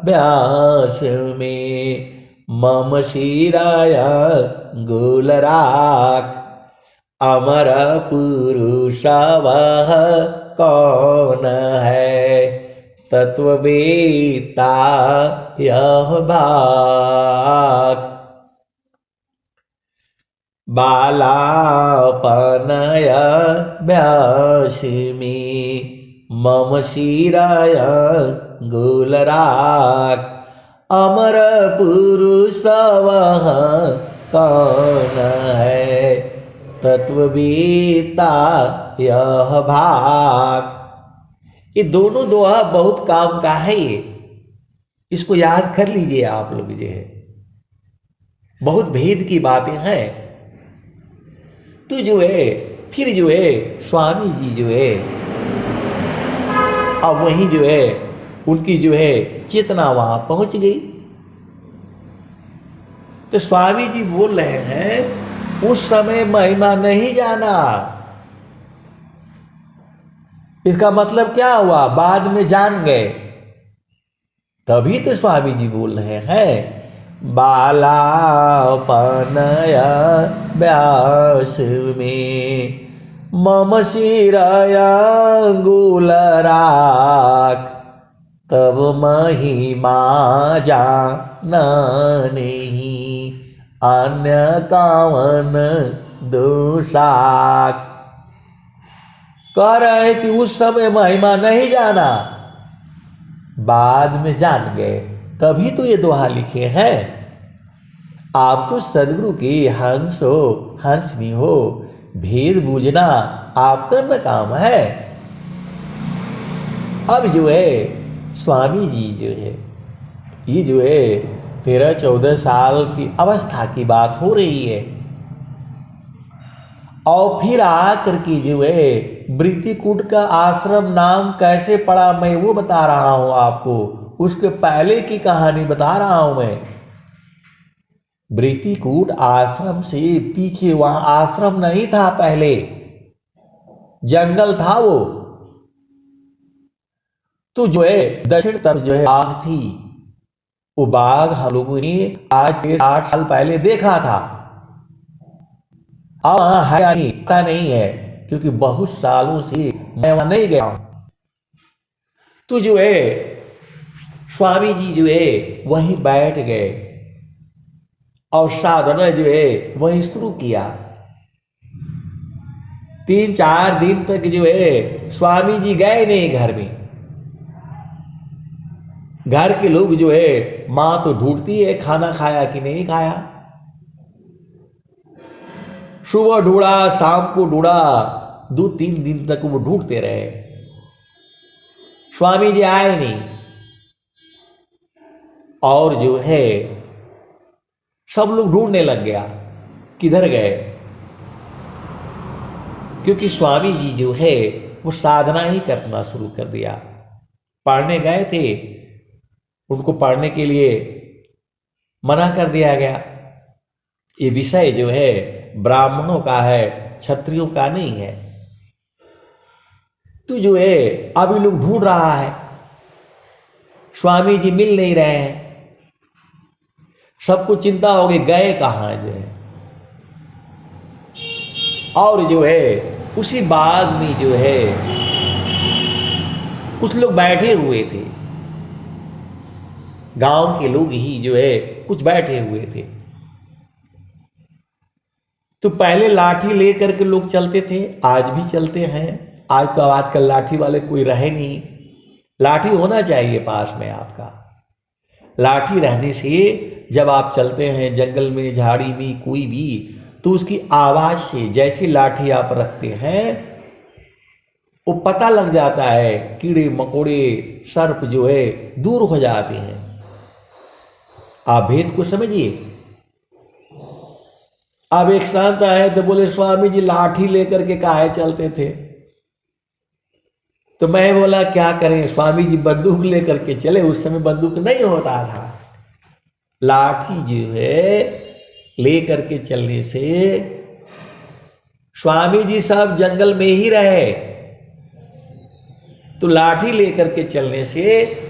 A: व्यास में मम शिरय अंगुलराख अमर पुरुष वह कौन है तत्ववेता यह भाग। बालापनय व्यास में मम शिरय अंगुलराख अमर पुरुष वह कौन है तत्ववेता यह भाग। ये दोनों दोहा बहुत काम का है, ये इसको याद कर लीजिए आप लोग। जो है बहुत भेद की बातें हैं। तो जो है फिर जो है स्वामी जी जो है अब वहीं जो है उनकी जो है चेतना वहां पहुंच गई। तो स्वामी जी बोल रहे हैं उस समय महिमा नहीं जाना। इसका मतलब क्या हुआ, बाद में जान गए। तभी तो स्वामी जी बोल रहे हैं बालापनय व्यास में मम शिरय अंगुलराख तब महिमा जान नहीं अन्य कवन दोषाख। कह रहे हैं कि उस समय महिमा नहीं जाना, बाद में जान गए। तभी तो ये दोहा लिखे हैं। आप तो सदगुरु के हंस हो, हंसनी हो, भेद बूझना आपका न काम है। अब जो है स्वामी जी जो है ये जो है 13-14 साल की अवस्था की बात हो रही है। और फिर आकर के जो है वृत्तिकूट का आश्रम नाम कैसे पड़ा मैं वो बता रहा हूं आपको। उसके पहले की कहानी बता रहा हूं मैं। वृत्तिकूट आश्रम से पीछे वहां आश्रम नहीं था, पहले जंगल था वो। तो जो है दक्षिण तरफ जो है बाग थी। वो बाग हम लोगों ने आज से 8 साल पहले देखा था। अब वहां हरियाणी पता नहीं है क्योंकि बहुत सालों से मैं वहां नहीं गया हूं। तो जो है स्वामी जी जो है वहीं बैठ गए और साधना जो है वहीं शुरू किया। 3-4 दिन तक जो है स्वामी जी गए नहीं घर में। घर के लोग जो है मां तो ढूंढती है खाना खाया कि नहीं खाया। सुबह ढूंढा, शाम को ढूंढा, 2-3 दिन तक वो ढूंढते रहे। स्वामी जी आए नहीं। और जो है सब लोग ढूंढने लग गया किधर गए। क्योंकि स्वामी जी जो है वो साधना ही करना शुरू कर दिया। पढ़ने गए थे, उनको पढ़ने के लिए मना कर दिया गया। ये विषय जो है ब्राह्मणों का है, क्षत्रियों का नहीं है। तो जो है अभी लोग ढूंढ रहा है, स्वामी जी मिल नहीं रहे हैं। सबको चिंता हो गई गए कहाँ जो है। और जो है उसी बाग में जो है कुछ लोग बैठे हुए थे। गांव के लोग ही जो है कुछ बैठे हुए थे। तो पहले लाठी लेकर के लोग चलते थे, आज भी चलते हैं। आज तो आजकल लाठी वाले कोई रहे नहीं। लाठी होना चाहिए पास में आपका। लाठी रहने से जब आप चलते हैं जंगल में, झाड़ी में, कोई भी, तो उसकी आवाज से जैसी लाठी आप रखते हैं वो पता लग जाता है। कीड़े मकोड़े सर्प जो है दूर हो जाते हैं। आप भेद को समझिए। अब एक संत आए तो बोले स्वामी जी लाठी लेकर के काहे चलते थे? तो मैं बोला क्या करें, स्वामी जी बंदूक लेकर के चले, उस समय बंदूक नहीं होता था। लाठी जो है लेकर के चलने से, स्वामी जी सब जंगल में ही रहे, तो लाठी लेकर के चलने से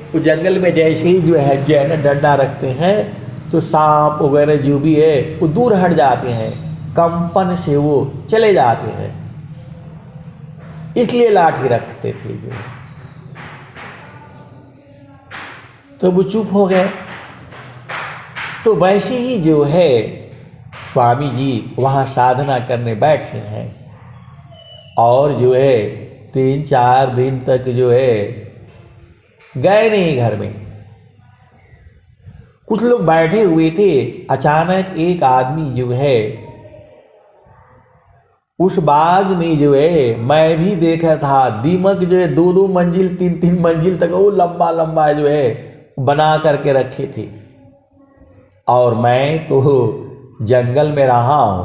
A: वो जंगल में जैसे ही जो है ना डंडा रखते हैं तो सांप वगैरह जो भी है वो दूर हट जाते हैं, कंपन से वो चले जाते हैं, इसलिए लाठी रखते थे जो। तो वो चुप हो गए। तो वैसे ही जो है स्वामी जी वहाँ साधना करने बैठे हैं और जो है 3-4 दिन तक जो है गए नहीं घर में। कुछ लोग बैठे हुए थे, अचानक एक आदमी जो है उस बाग में जो है, मैं भी देखा था, दीमक जो है 2-2 मंजिल 3-3 मंजिल तक वो लंबा लंबा जो है बना करके रखे थे। और मैं तो जंगल में रहा हूं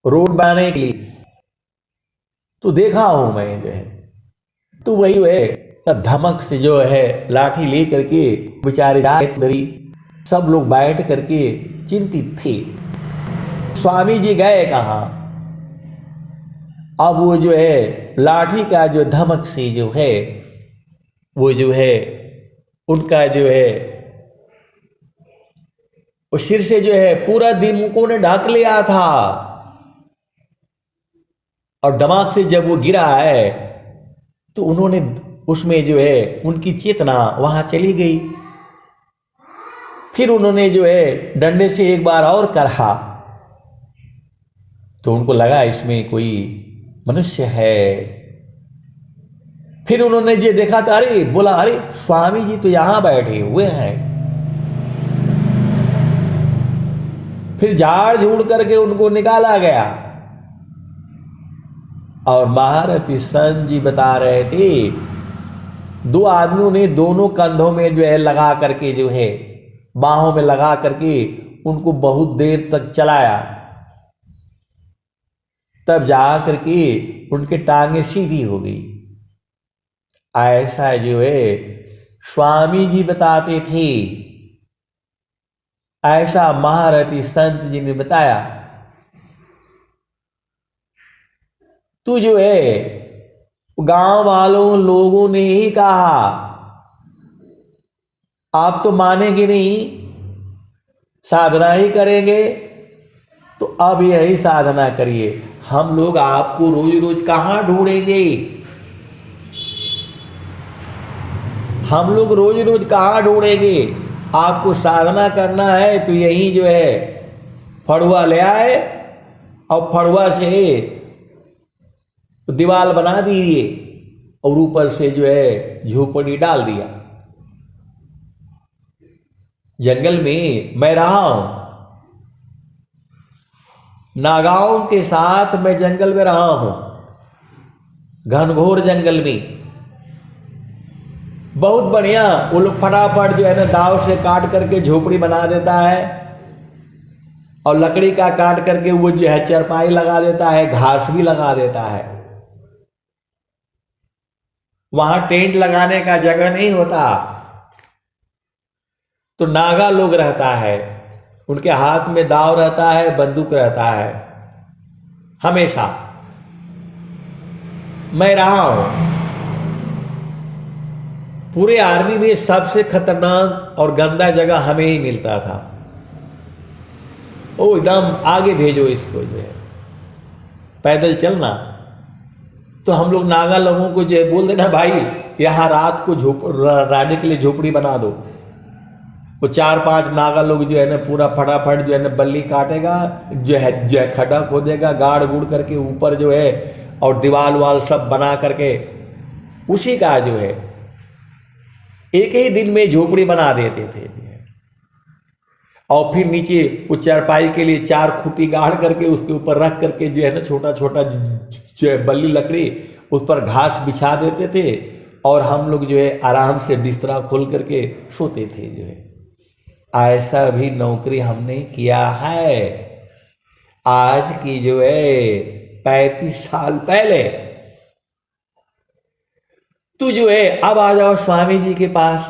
A: रोड बनाने के लिए, तो देखा हूं मैं जो है। तो वही जो है धमक से जो है लाठी ले करके बेचारे जाए, सब लोग बैठ करके चिंतित थे स्वामी जी गए कहाँ। अब वो जो है लाठी का जो धमक से जो है वो जो है उनका जो है वो सिर से जो है पूरा दीमकों ने ढक लिया था, और दिमाग से जब वो गिरा है तो उन्होंने उसमें जो है उनकी चेतना वहां चली गई। फिर उन्होंने जो है डंडे से एक बार और कहा तो उनको लगा इसमें कोई मनुष्य है। फिर उन्होंने ये देखा तो अरे बोला, अरे स्वामी जी तो यहां बैठे हुए हैं। फिर झाड़ झूड़ करके उनको निकाला गया, और महारथी संत जी बता रहे थे 2 आदमियों ने दोनों कंधों में जो है लगा करके जो है बाहों में लगा करके उनको बहुत देर तक चलाया, तब जा करके उनके टांगे सीधी हो गई। ऐसा जो है स्वामी जी बताते थे, ऐसा महारथी संत जी ने बताया। तू जो है गांव वालों लोगों ने ही कहा, आप तो मानेंगे नहीं, साधना ही करेंगे, तो अब यही साधना करिए। हम लोग आपको रोज रोज कहां ढूंढेंगे, हम लोग रोज रोज कहां ढूंढेंगे। आपको साधना करना है तो यही जो है फड़ुआ ले आए और फड़ुआ से दीवार बना दीजिए और ऊपर से जो है झोपड़ी डाल दिया। जंगल में मैं रहा हूं, नागाओं के साथ मैं जंगल में रहा हूं, घनघोर जंगल में। बहुत बढ़िया, वो लोग फटाफट जो है ना दाव से काट करके झोपड़ी बना देता है, और लकड़ी का काट करके वो जो है चरपाई लगा देता है, घास भी लगा देता है। वहां टेंट लगाने का जगह नहीं होता, तो नागा लोग रहता है, उनके हाथ में दाव रहता है, बंदूक रहता है हमेशा। मैं रहा हूं पूरे आर्मी में सबसे खतरनाक और गंदा जगह हमें ही मिलता था। ओ एकदम आगे भेजो इसको, जो है पैदल चलना। तो हम लोग नागा लोगों को जो है बोल देना, भाई यहाँ रात को रहने के लिए झोपड़ी बना दो। वो 4-5 नागा लोग जो है ना पूरा फटाफट जो है ना बल्ली काटेगा, जो है खड्डा खोदेगा, गाड़ गुड़ करके ऊपर जो है, और दीवार वाल सब बना करके उसी का जो है एक ही दिन में झोपड़ी बना देते थे। और फिर नीचे वो चारपाई के लिए 4 खूंटी गाड़ करके उसके ऊपर रख करके जो है ना छोटा छोटा बल्ली लकड़ी उस पर घास बिछा देते थे, और हम लोग जो है आराम से बिस्तरा खोल करके सोते थे जो है। ऐसा भी नौकरी हमने किया है। आज की जो है 35 साल पहले तू जो है अब आ जाओ स्वामी जी के पास,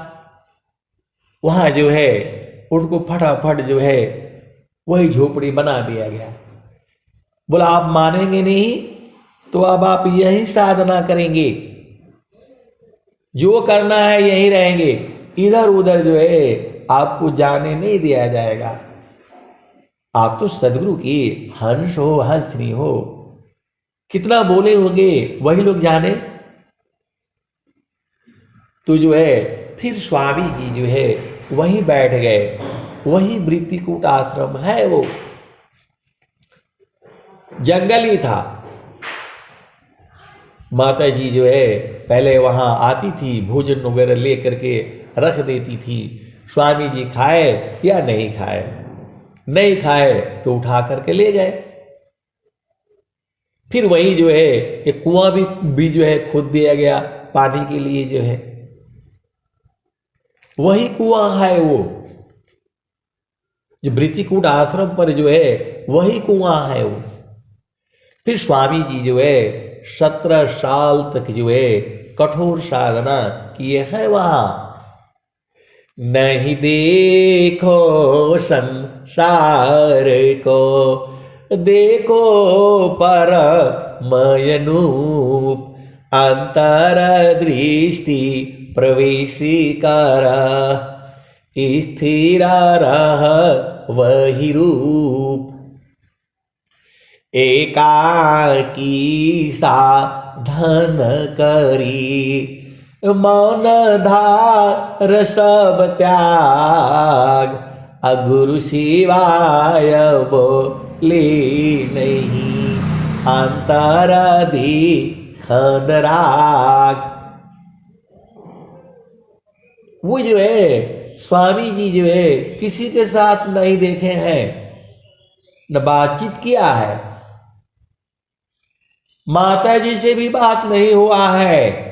A: वहां जो है उनको फटाफट जो है वही झोपड़ी बना दिया गया। बोला आप मानेंगे नहीं तो अब आप यही साधना करेंगे, जो करना है यहीं रहेंगे, इधर उधर जो है आपको जाने नहीं दिया जाएगा। आप तो सदगुरु की हंस हो, हंसनी हो, कितना बोले होंगे वही लोग जाने। तो जो है फिर स्वामी जी जो है वहीं बैठ गए, वही वृत्तिकूट आश्रम है, वो जंगल ही था। माता जी जो है पहले वहां आती थी, भोजन वगैरह ले करके रख देती थी। स्वामी जी खाए या नहीं खाए, नहीं खाए तो उठा करके ले गए। फिर वही जो है एक कुआं भी जो है खोद दिया गया पानी के लिए, जो है वही कुआं है, वो जो वृत्तिकूट आश्रम पर जो है वही कुआं है वो। फिर स्वामी जी जो है 17 साल तक जो है कठोर साधना किए हैं वहां। नहीं देखो संसार को, देखो परमयनूप, अंतर दृष्टि प्रवेशी करा, स्थिर रह वही रूप। एकाकी साधन करी, मौन धार सब त्याग, अगुरु शिवाय बोले नहीं, अंतर दिखन राग। वो जो है स्वामी जी जो है किसी के साथ नहीं देखे हैं, न बातचीत किया है, माता जी से भी बात नहीं हुआ है।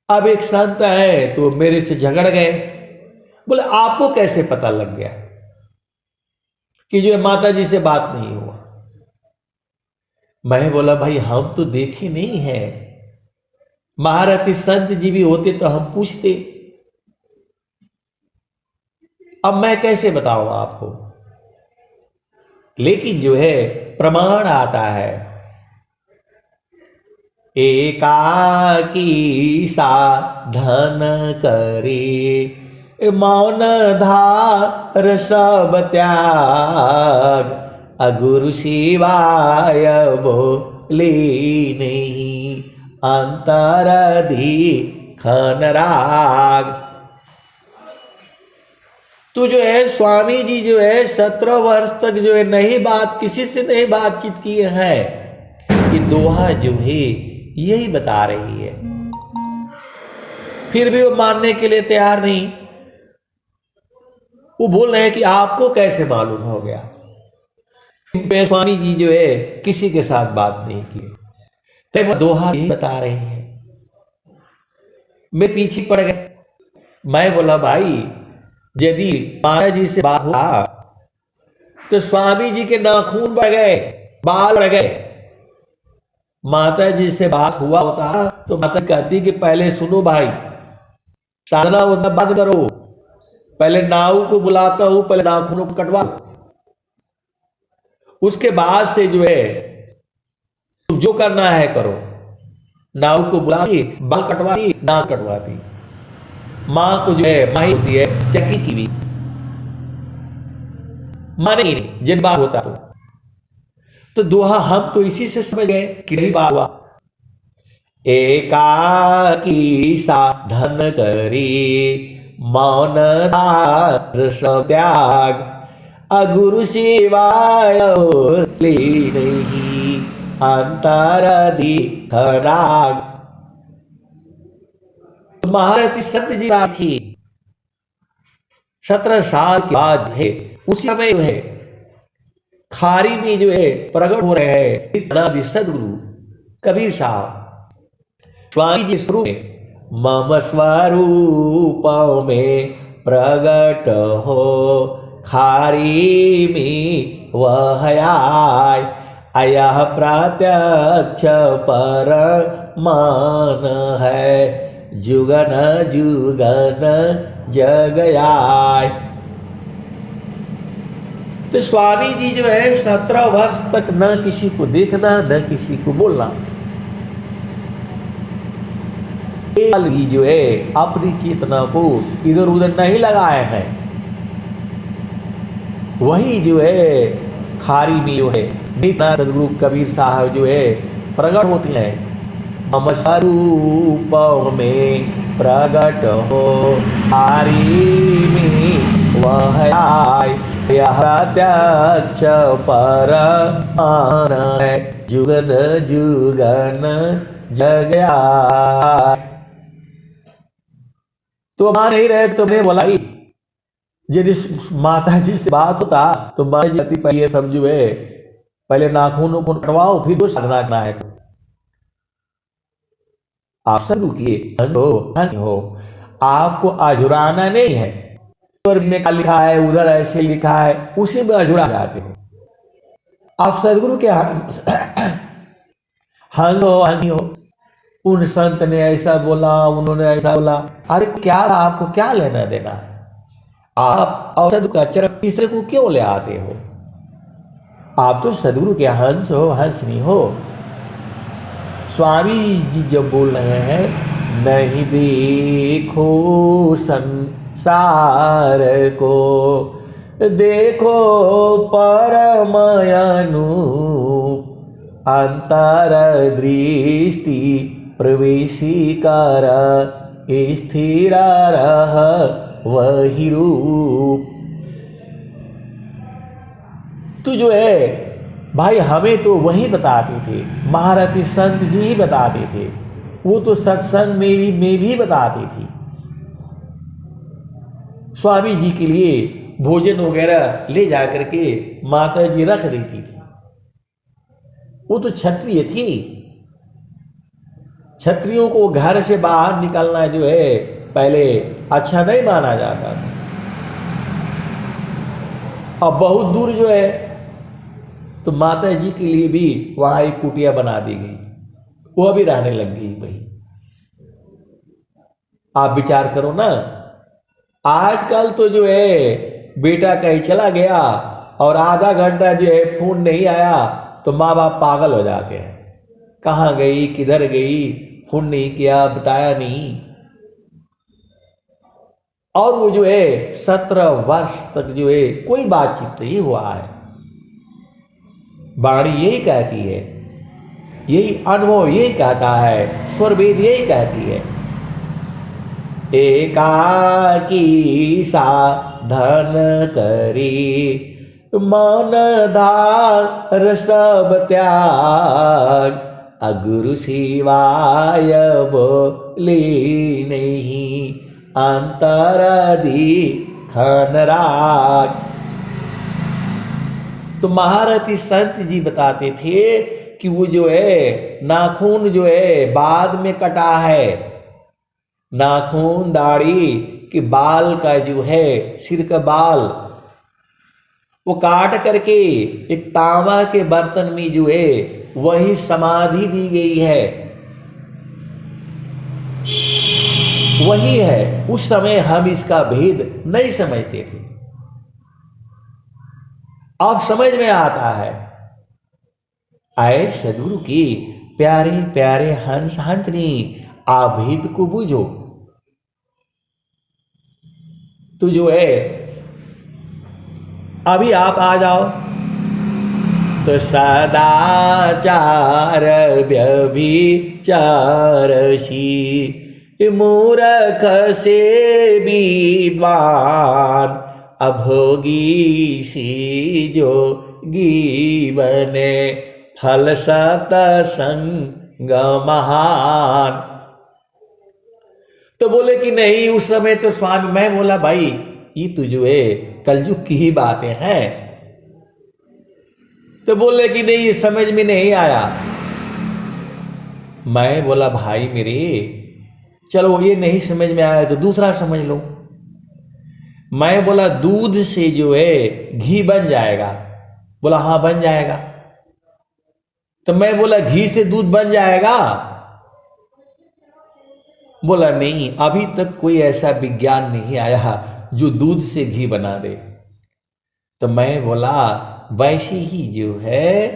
A: अब एक संत है तो मेरे से झगड़ गए, बोले आपको कैसे पता लग गया कि जो है माता जी से बात नहीं हुआ। मैं बोला भाई हम तो देखे नहीं है, महारथी संत जी भी होते तो हम पूछते, अब मैं कैसे बताऊं आपको। लेकिन जो है प्रमाण आता है, एकाकी साधन करे, मौन धार सब त्याग, अगुरु शिवाय बोले नहीं, अंतर दिखन राग। तो जो है स्वामी जी जो है 17 वर्ष तक जो है नहीं बात, किसी से नहीं बातचीत किए हैं। ये दोहा जो है यही बता रही है। फिर भी वो मानने के लिए तैयार नहीं। वो बोल रहे हैं कि आपको कैसे मालूम हो गया। स्वामी जी जो है किसी के साथ बात नहीं की, तो दोहा यही बता रही है। मैं पीछे पड़ गए। मैं बोला भाई यदि माता जी से बात हुआ तो स्वामी जी के नाखून बढ़ गए, बाल बढ़ गए। माता जी से बात हुआ होता तो माता कहती कि पहले सुनो भाई, साधना उतना बंद करो, पहले नाऊ को बुलाता हूं, पहले नाखूनों को कटवा, उसके बाद से जो है तुम जो करना है करो। नाऊ को बुलाती, बाल कटवाती, नाक कटवाती। मां को जो है माही होती है चक्की की भी, माने ही नहीं जिन बात होता तो दोहा हम तो इसी से समझ गए कि नहीं बात हुआ। एकाकी साधन करी, मौन धार सब त्याग, अगुरु शिवाय बोले नहीं, अंतर दिखन राग। महारथी संत जी थी 17 साल के बाद है, उसी समय जो है खारी में जो है प्रकट हो रहे हैं सदगुरु कबीर साहब। स्वामी जी शुरू में मम स्वरूप में प्रगट हो खारी में वह आय। यह प्रत्यक्ष पर मान है जुगन जुगन जग आय। तो स्वामी जी जो है 17 वर्ष तक न किसी को देखना न किसी को बोलना, ही जो है अपनी चेतना को इधर उधर नहीं लगाए हैं। वही जो है खारी में जो है सदगुरु कबीर साहब जो है प्रकट होते हैं। मम स्वरूप में प्रगट हो खारी में वह आय। यह प्रत्यक्ष परमान है जुगन जुगन जग आय। तो मां नहीं रहे, तुमने बोला यदि माता जी से बात होता तो मां जी पहले सब जो है पहले नाखूनों को कटवाओ फिर तो साधना करना है। आप सब रुकिए हो, आपको अझुराना नहीं है। में क्या लिखा है उधर ऐसे लिखा है उसी में अझुरा जाते हो। आप सदगुरु के हंस हो, उन संत ने ऐसा बोला उन्होंने ऐसा बोला, अरे क्या आपको क्या लेना देना? आप और सदगुरु का चरण तीसरे को क्यों ले आते हो? आप तो सदगुरु के हंस हो, हंसनी हो। स्वामी जी जब बोल रहे हैं नहीं देखो संसार को, देखो परमयानूप अंतर दृष्टि प्रवेशी कर स्थिर रह वही रूप। तो जो है भाई हमें तो वही बताते थे, महारथी संत जी ही बताते थे, वो तो सत्संग में भी बताते थे। स्वामी जी के लिए भोजन वगैरह ले जाकर के माता जी रख देती थी। वो तो क्षत्रिय थी, क्षत्रियों को घर से बाहर निकलना जो है पहले अच्छा नहीं माना जाता था। अब बहुत दूर जो है तो माता जी के लिए भी वहां एक कुटिया बना दी गई, वो भी रहने लग गई वही। आप विचार करो ना, आजकल तो जो है बेटा कहीं चला गया और आधा घंटा जो है फोन नहीं आया तो माँ बाप पागल हो जाते हैं। कहाँ गई, किधर गई, फोन नहीं किया, बताया नहीं। और वो जो है 17 वर्ष तक जो है कोई बातचीत नहीं हुआ है। वाणी यही कहती है, यही अनुभव यही कहता है, स्वरवेद यही कहती है। एकाकी साधन करी मन धार सब त्याग, अगुरु शिवाय बोली नहीं अंतरादि खनराग। तो महारथी संत जी बताते थे कि वो जो है नाखून जो है बाद में कटा है, नाखून दाढ़ी के बाल का जो है सिर का बाल वो काट करके एक तांबा के बर्तन में जो है वही समाधि दी गई है, वही है। उस समय हम इसका भेद नहीं समझते थे, अब समझ में आता है। आए सदगुरु की प्यारे प्यारे हंस हंसनी, आप भेद को बूझो। तो जो है अभी आप आ जाओ तो सदाचार व्यभिचारसी, मूर्ख से विद्वान अभोगी सी जोगी बने, फल सतसंग महान। तो बोले कि नहीं, उस समय तो स्वामी, मैं बोला भाई ये तो जो है कलयुग की ही बातें हैं। तो बोले कि नहीं, ये समझ में नहीं आया। मैं बोला भाई मेरे, चलो ये नहीं समझ में आया तो दूसरा समझ लो। मैं बोला दूध से जो है घी बन जाएगा? बोला हाँ बन जाएगा। तो मैं बोला घी से दूध बन जाएगा? बोला नहीं, अभी तक कोई ऐसा विज्ञान नहीं आया जो दूध से घी बना दे। तो मैं बोला वैसे ही जो है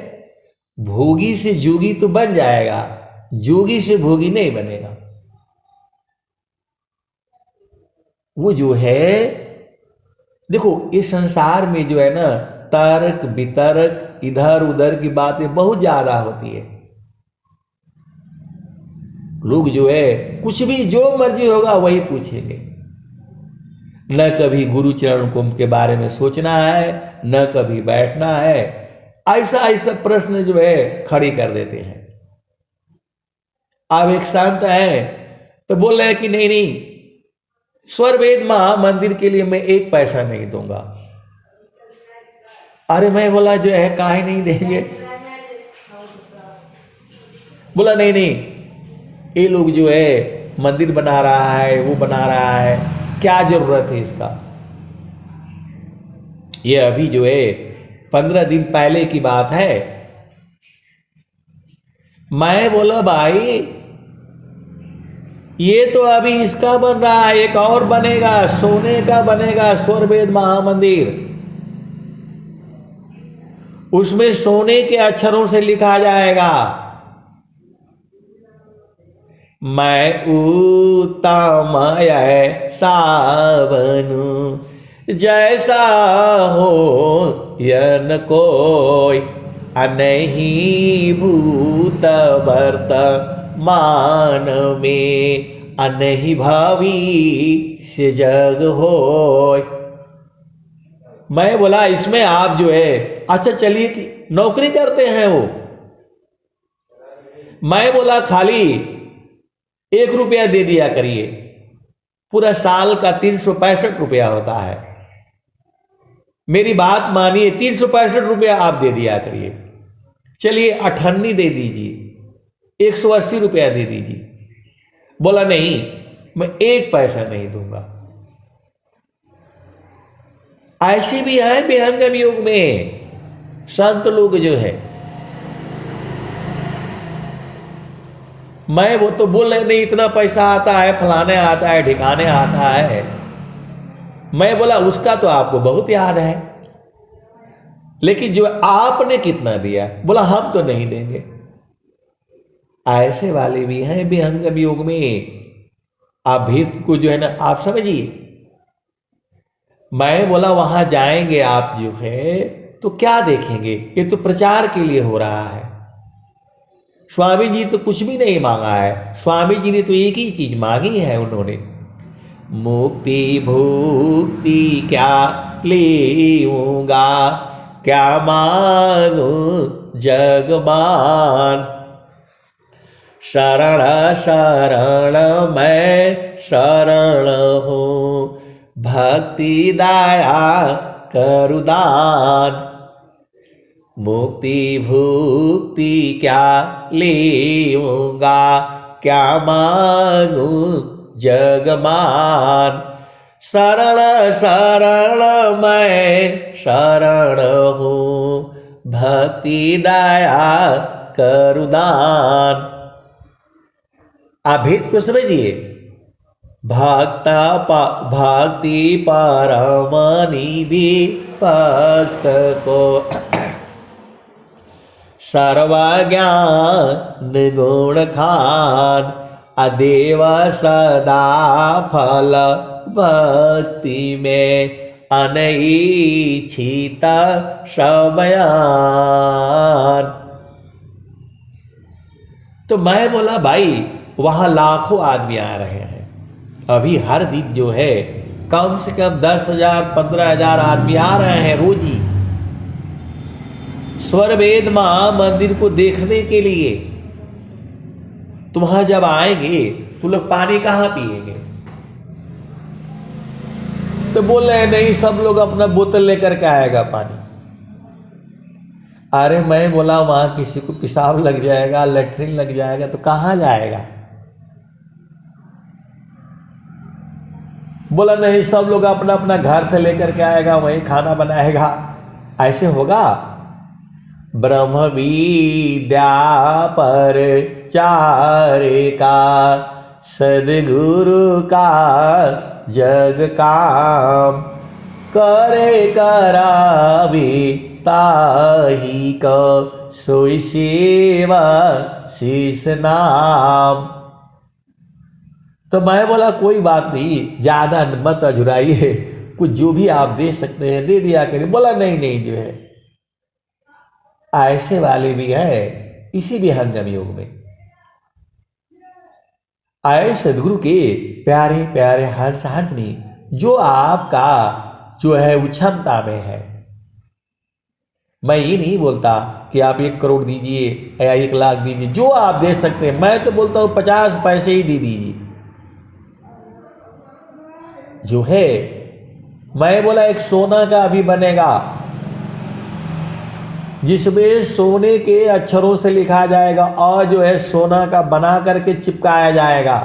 A: भोगी से जोगी तो बन जाएगा, जोगी से भोगी नहीं बनेगा। वो जो है देखो इस संसार में जो है ना तर्क वितर्क इधर उधर की बातें बहुत ज्यादा होती है। लोग जो है कुछ भी जो मर्जी होगा वही पूछेंगे, न कभी गुरु चरण कुंभ के बारे में सोचना है न कभी बैठना है। ऐसा ऐसा प्रश्न जो है खड़ी कर देते हैं। अब एक संत है तो बोल रहे हैं कि नहीं नहीं स्वर वेद महामंदिर के लिए मैं एक पैसा नहीं दूंगा। अरे मैं बोला जो है काहे नहीं देंगे? बोला नहीं नहीं ये लोग जो है मंदिर बना रहा है वो बना रहा है, क्या जरूरत है इसका? ये अभी जो है 15 दिन पहले की बात है। मैं बोला भाई ये तो अभी इसका बन रहा है, एक और बनेगा, सोने का बनेगा स्वर वेद महामंदिर। उसमें सोने के अक्षरों से लिखा जाएगा मैं उत्तम ऐसा बनूं जैसा हो यन कोई, अनहि भूत वर्तमान में अनहि भविष्य जग होय। मैं बोला इसमें आप जो है अच्छा चलिए नौकरी करते हैं वो? मैं बोला खाली 1 रुपया दे दिया करिए, पूरा साल का 365 रुपया होता है। मेरी बात मानिए 365 रुपया आप दे दिया करिए। चलिए 98 दे दीजिए, 180 रुपया दे दीजिए। बोला नहीं मैं 1 पैसा नहीं दूंगा। ऐसे भी है विहंगम युग में संत लोग जो है। मैं वो तो बोल रहे नहीं इतना पैसा आता है, फलाने आता है, ठिकाने आता है। मैं बोला उसका तो आपको बहुत याद है, लेकिन जो आपने कितना दिया? बोला हम तो नहीं देंगे। ऐसे वाले भी हैं विहंगम युग में। आप भी को जो है ना आप समझिए। मैं बोला वहां जाएंगे आप जो है तो क्या देखेंगे? ये तो प्रचार के लिए हो रहा है। स्वामी जी तो कुछ भी नहीं मांगा है। स्वामी जी ने तो एक ही चीज मांगी है उन्होंने, मुक्ति भुक्ति क्या लेऊंगा, क्या मांगू जगमान। शरण शरण मैं शरण हूँ, भक्ति दया करुदान। मुक्ति भुक्ति क्या लेऊंगा, क्या मांगू जगमान। शरण शरण मैं शरण हूँ, भक्ति दया करुदान। आप भेद को समझिए। भक्ति परम निधि भक्त को सर्वज्ञान गुण खान। अदेव सदा फल भक्ति में अनैच्छित समयान। तो मैं बोला भाई वहां लाखों आदमी आ रहे हैं। अभी हर दिन जो है कम से कम 10,000 15,000 आदमी आ रहे हैं रोज ही स्वर वेद महामंदिर को देखने के लिए। तुम वहां जब आएंगे तो लोग पानी कहां पिएंगे? तो बोल रहे हैं नहीं सब लोग अपना बोतल लेकर के आएगा पानी। अरे मैं बोला वहां किसी को पेशाब लग जाएगा, लेटरिन लग जाएगा तो कहां जाएगा? बोला नहीं, सब लोग अपना अपना घर से लेकर के आएगा, वहीं खाना बनाएगा, ऐसे होगा? ब्रह्म विद्या पर चार का सदगुरु का जग काम, करे करावे ताही को सोई सेवा शीस नाम। तो मैं बोला कोई बात नहीं, ज्यादा मत अझुराइए, कुछ जो भी आप दे सकते हैं दे दिया करिए। बोला नहीं नहीं, जो है ऐसे वाले भी है इसी विहंगम युग में। आए सदगुरु के प्यारे प्यारे हंस हंसनी, जो आपका जो है वो क्षमता में है। मैं ये नहीं बोलता कि आप 1 करोड़ दीजिए या 1 लाख दीजिए, जो आप दे सकते हैं। मैं तो बोलता हूं 50 पैसे ही दे दीजिए। जो है मैं बोला एक सोना का भी बनेगा, जिसमें सोने के अक्षरों से लिखा जाएगा और जो है सोना का बना करके चिपकाया जाएगा।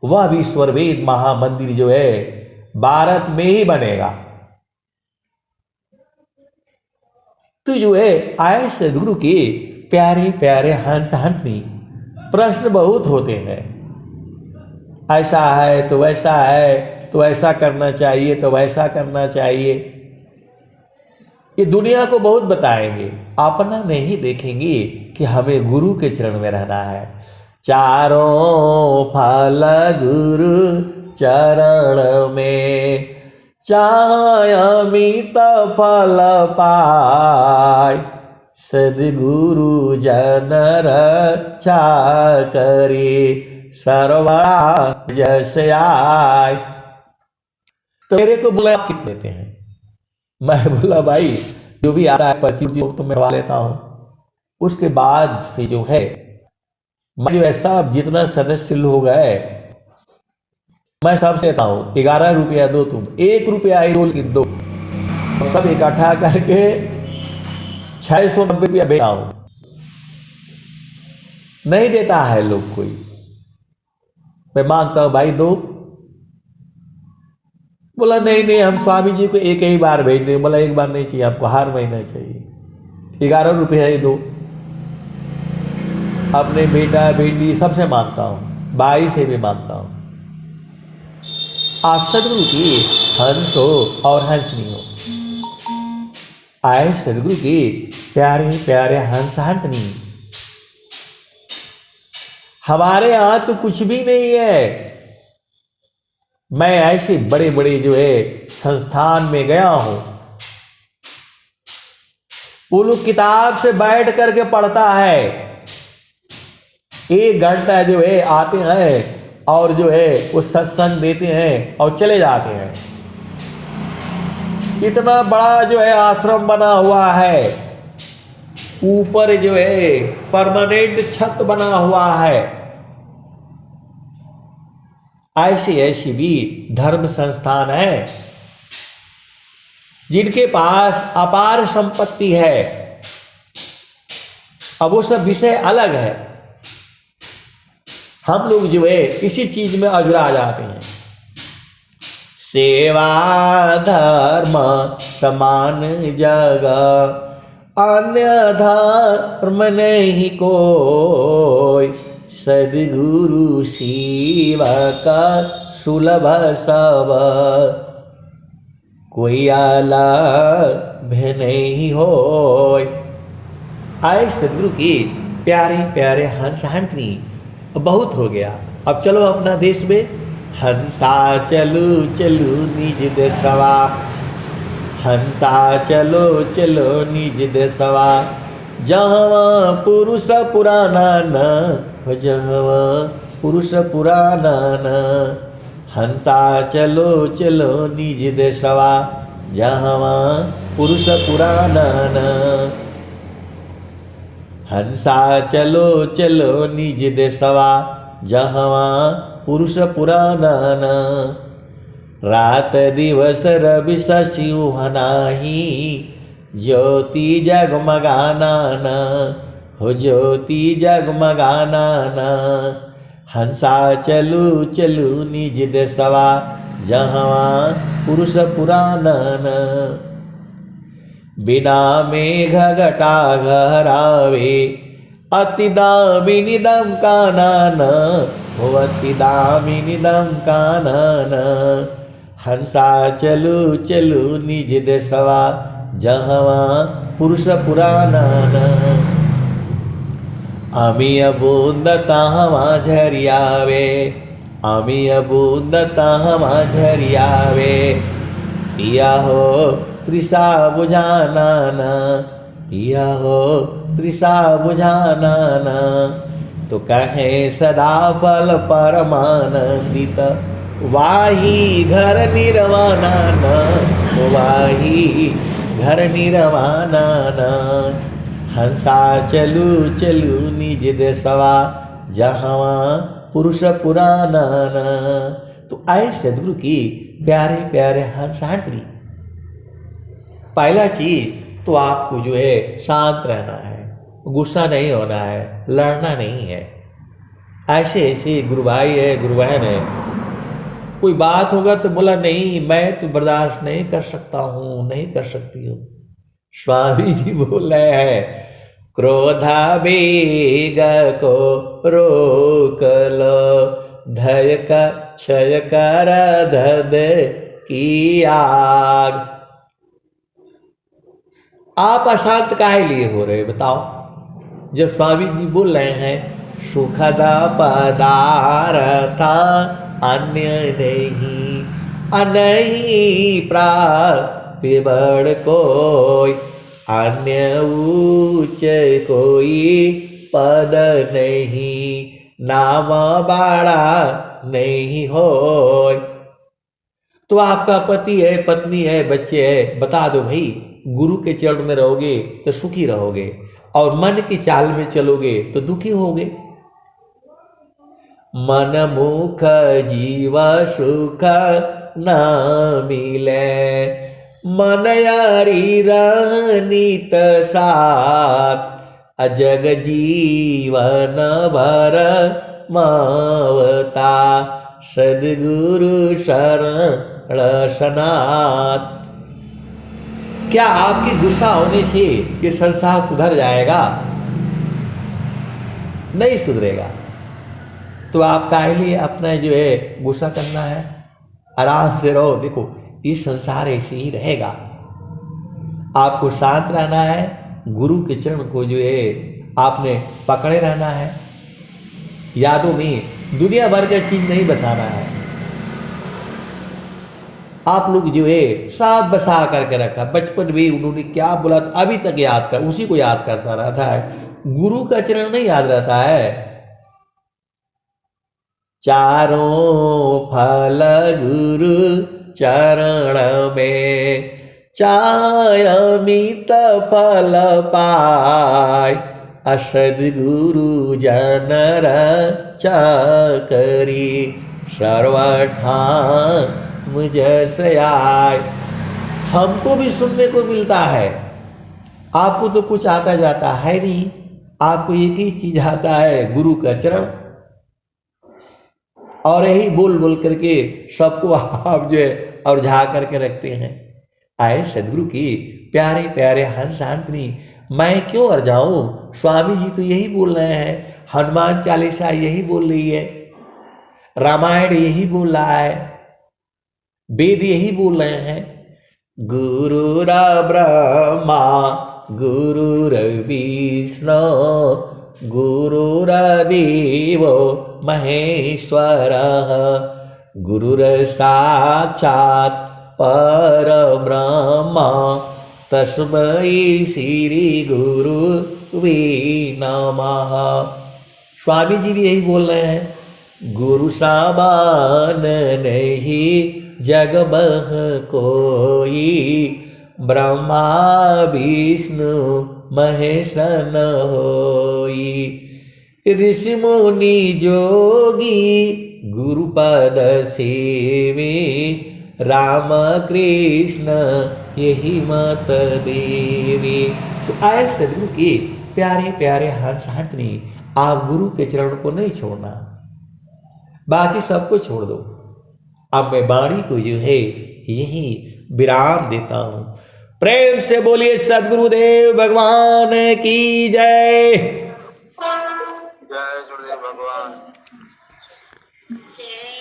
A: वह भी ईश्वरवेद महामंदिर जो है भारत में ही बनेगा। तो जो है आए सदगुरु के प्यारे प्यारे हंस हंसनी, प्रश्न बहुत होते हैं, ऐसा है तो वैसा है, तो ऐसा करना चाहिए तो वैसा करना चाहिए। ये दुनिया को बहुत बताएंगे, अपना नहीं देखेंगे कि हमें गुरु के चरण में रहना है। चारों फल गुरु चरण में, चाहे अमित फल पाए, सदगुरु जन रक्षा करे, सर्वा जस आए। तो मेरे को बोला कितने देते हैं? मैं बोला भाई जो भी आता है 25 तो मैं लेता हूं। उसके बाद से जो है मैं जो ऐसा जितना सदस्य लोग है मैं सबसे लेता हूं। 11 रुपया दो, तुम 1 रुपया आई रोल की दो, सब इकट्ठा करके 690 रुपया भेजता हूं। नहीं देता है लोग कोई, मैं मांगता हूं भाई दो। बोला नहीं नहीं, हम स्वामी जी को एक ही बार भेज दें। बोला एक बार नहीं चाहिए आपको, हर महीना चाहिए। 11 रुपये है दो। अपने बेटा बेटी सबसे मांगता हूं, भाई से भी मांगता हूं। आप सदगुरु की हंस हो और हंसनी हो। आए सदगुरु के प्यारे प्यारे हंस हंसनी। हमारे यहां तो कुछ भी नहीं है। मैं ऐसे बड़े बड़े जो है संस्थान में गया हूं, वो लोग किताब से बैठ करके पढ़ता है। 1 घंटा जो है आते हैं और जो है वो सत्संग देते हैं और चले जाते हैं। इतना बड़ा जो है आश्रम बना हुआ है, ऊपर जो है परमानेंट छत बना हुआ है। ऐसी ऐसी भी धर्म संस्थान है जिनके पास अपार संपत्ति है। अब वो सब विषय अलग है। हम लोग जो है इसी चीज में अजुरा जाते हैं। सेवा धर्म समान जगह, अन्य धर्म नहीं कोई, सदगुरु सेवा का सुलभ सब, कोई अलग नहीं हो। आए सदगुरु की प्यारे प्यारे हंस हंसनी। बहुत हो गया, अब चलो अपना देश में हंसा चलो चलो निज देशवा, हंसा चलो चलो निज देशवा, जहाँ पुरुष पुराना न, जहाँ पुरुष पुराना न, हंसा चलो चलो निज देशवा, जहाँ पुरुष पुराना न, हंसा चलो चलो निज देशवा, जहाँ पुरुष पुराना न, रात दिवस रवि शशि नाही, ज्योति जगमगाना न, हो ज्योति जगमगाना न, हंसा चलू चलू निज देशवा, जहाँ पुरुष पुराणन। बिना मेघ घटा घरावे अति दामिनीदम कानन। हो अति दामिनीदम कानन। हंसा चलू चलू निज देशवा जहाँ पुरुष पुराणन। आमी अबुंदता माझरियावे आमी अबुंदता माझरियावे। पिया हो तृषा बुझाना पिया हो तृषा बुझाना। तो कहे सदा फल परमानंदित वाही घर निर्वाणा वाही घर निर्वाणा। हंसा चलू चलू निज देशवा जहाँ पुरुष पुराणन। तो आए सदगुरु की प्यारे प्यारे हंसात्री। पहला चीज तो आपको जो है शांत रहना है, गुस्सा नहीं होना है, लड़ना नहीं है। ऐसे ऐसे गुरु भाई है, गुरु बहन है, कोई बात होगा तो बोला नहीं मैं तो बर्दाश्त नहीं कर सकता हूँ, नहीं कर सकती हूँ। स्वामी जी बोल रहे हैं क्रोधावेग को रोक लो धय का क्षय कर धद की आग। आप अशांत काहे लिए हो रहे बताओ। जब स्वामी जी बोल रहे हैं सुखद पदार्थ अन्य नहीं अनही प्राप्य बड़ कोई अन्य ऊंच कोई पद नहीं नाम बाड़ा नहीं हो। तो आपका पति है, पत्नी है, बच्चे है, बता दो भाई गुरु के चरण में रहोगे तो सुखी रहोगे और मन की चाल में चलोगे तो दुखी होगे। मन मुख जीव सुख न मिले मन यारी रहनीत साथ अजग जीवन भर मावता सद्गुरु शरण सनात। क्या आपके गुस्सा होने से ये संसार सुधर जाएगा? नहीं सुधरेगा। तो आप काहे लिए अपना जो है गुस्सा करना है? आराम से रहो। देखो इस संसार ऐसे ही रहेगा। आपको शांत रहना है, गुरु के चरण को जो है आपने पकड़े रहना है। यादों में दुनिया भर का चीज नहीं बसाना है। आप लोग जो है सब बसा करके रखा। बचपन में उन्होंने क्या बोला था अभी तक याद कर, उसी को याद करता रहता है। गुरु का चरण नहीं याद रहता है। चारों फल गुरु चरण में चाय अमित फल पाय असद गुरु जनर चकरी सर्वठान मुझे आय। हमको भी सुनने को मिलता है, आपको तो कुछ आता जाता है नहीं। आपको एक ही चीज आता है गुरु का चरण, और यही बोल बोल करके सबको आप जो है और झा करके रखते हैं। आए सदगुरु की प्यारे प्यारे हंस शांतनी, मैं क्यों अर जाऊं? स्वामी जी तो यही बोल रहे हैं, हनुमान चालीसा यही बोल रही है, रामायण यही बोल रहा है, वेद यही बोल रहे हैं। गुरुर ब्रह्मा गुरुर्विष्णु गुरुर्देवो महेश्वरः गुरुर्साक्षात् परब्रह्म तस्मै श्री गुरुवे नमः। स्वामी जी भी यही बोल रहे हैं, गुरु समान नहीं जग बह कोई ब्रह्मा विष्णु महेश न होई। ऋषि मुनि जोगी गुरुपद सेवे राम कृष्ण यही मत देवी। तो आए सदगुरु के प्यारे प्यारे हंस हंसनी, आप गुरु के चरण को नहीं छोड़ना, बाकी सबको छोड़ दो। अब मैं वाणी को जो है यही विराम देता हूं। प्रेम से बोलिए सद्गुरुदेव भगवान की जय।
B: जय गुरुदेव भगवान।
C: जय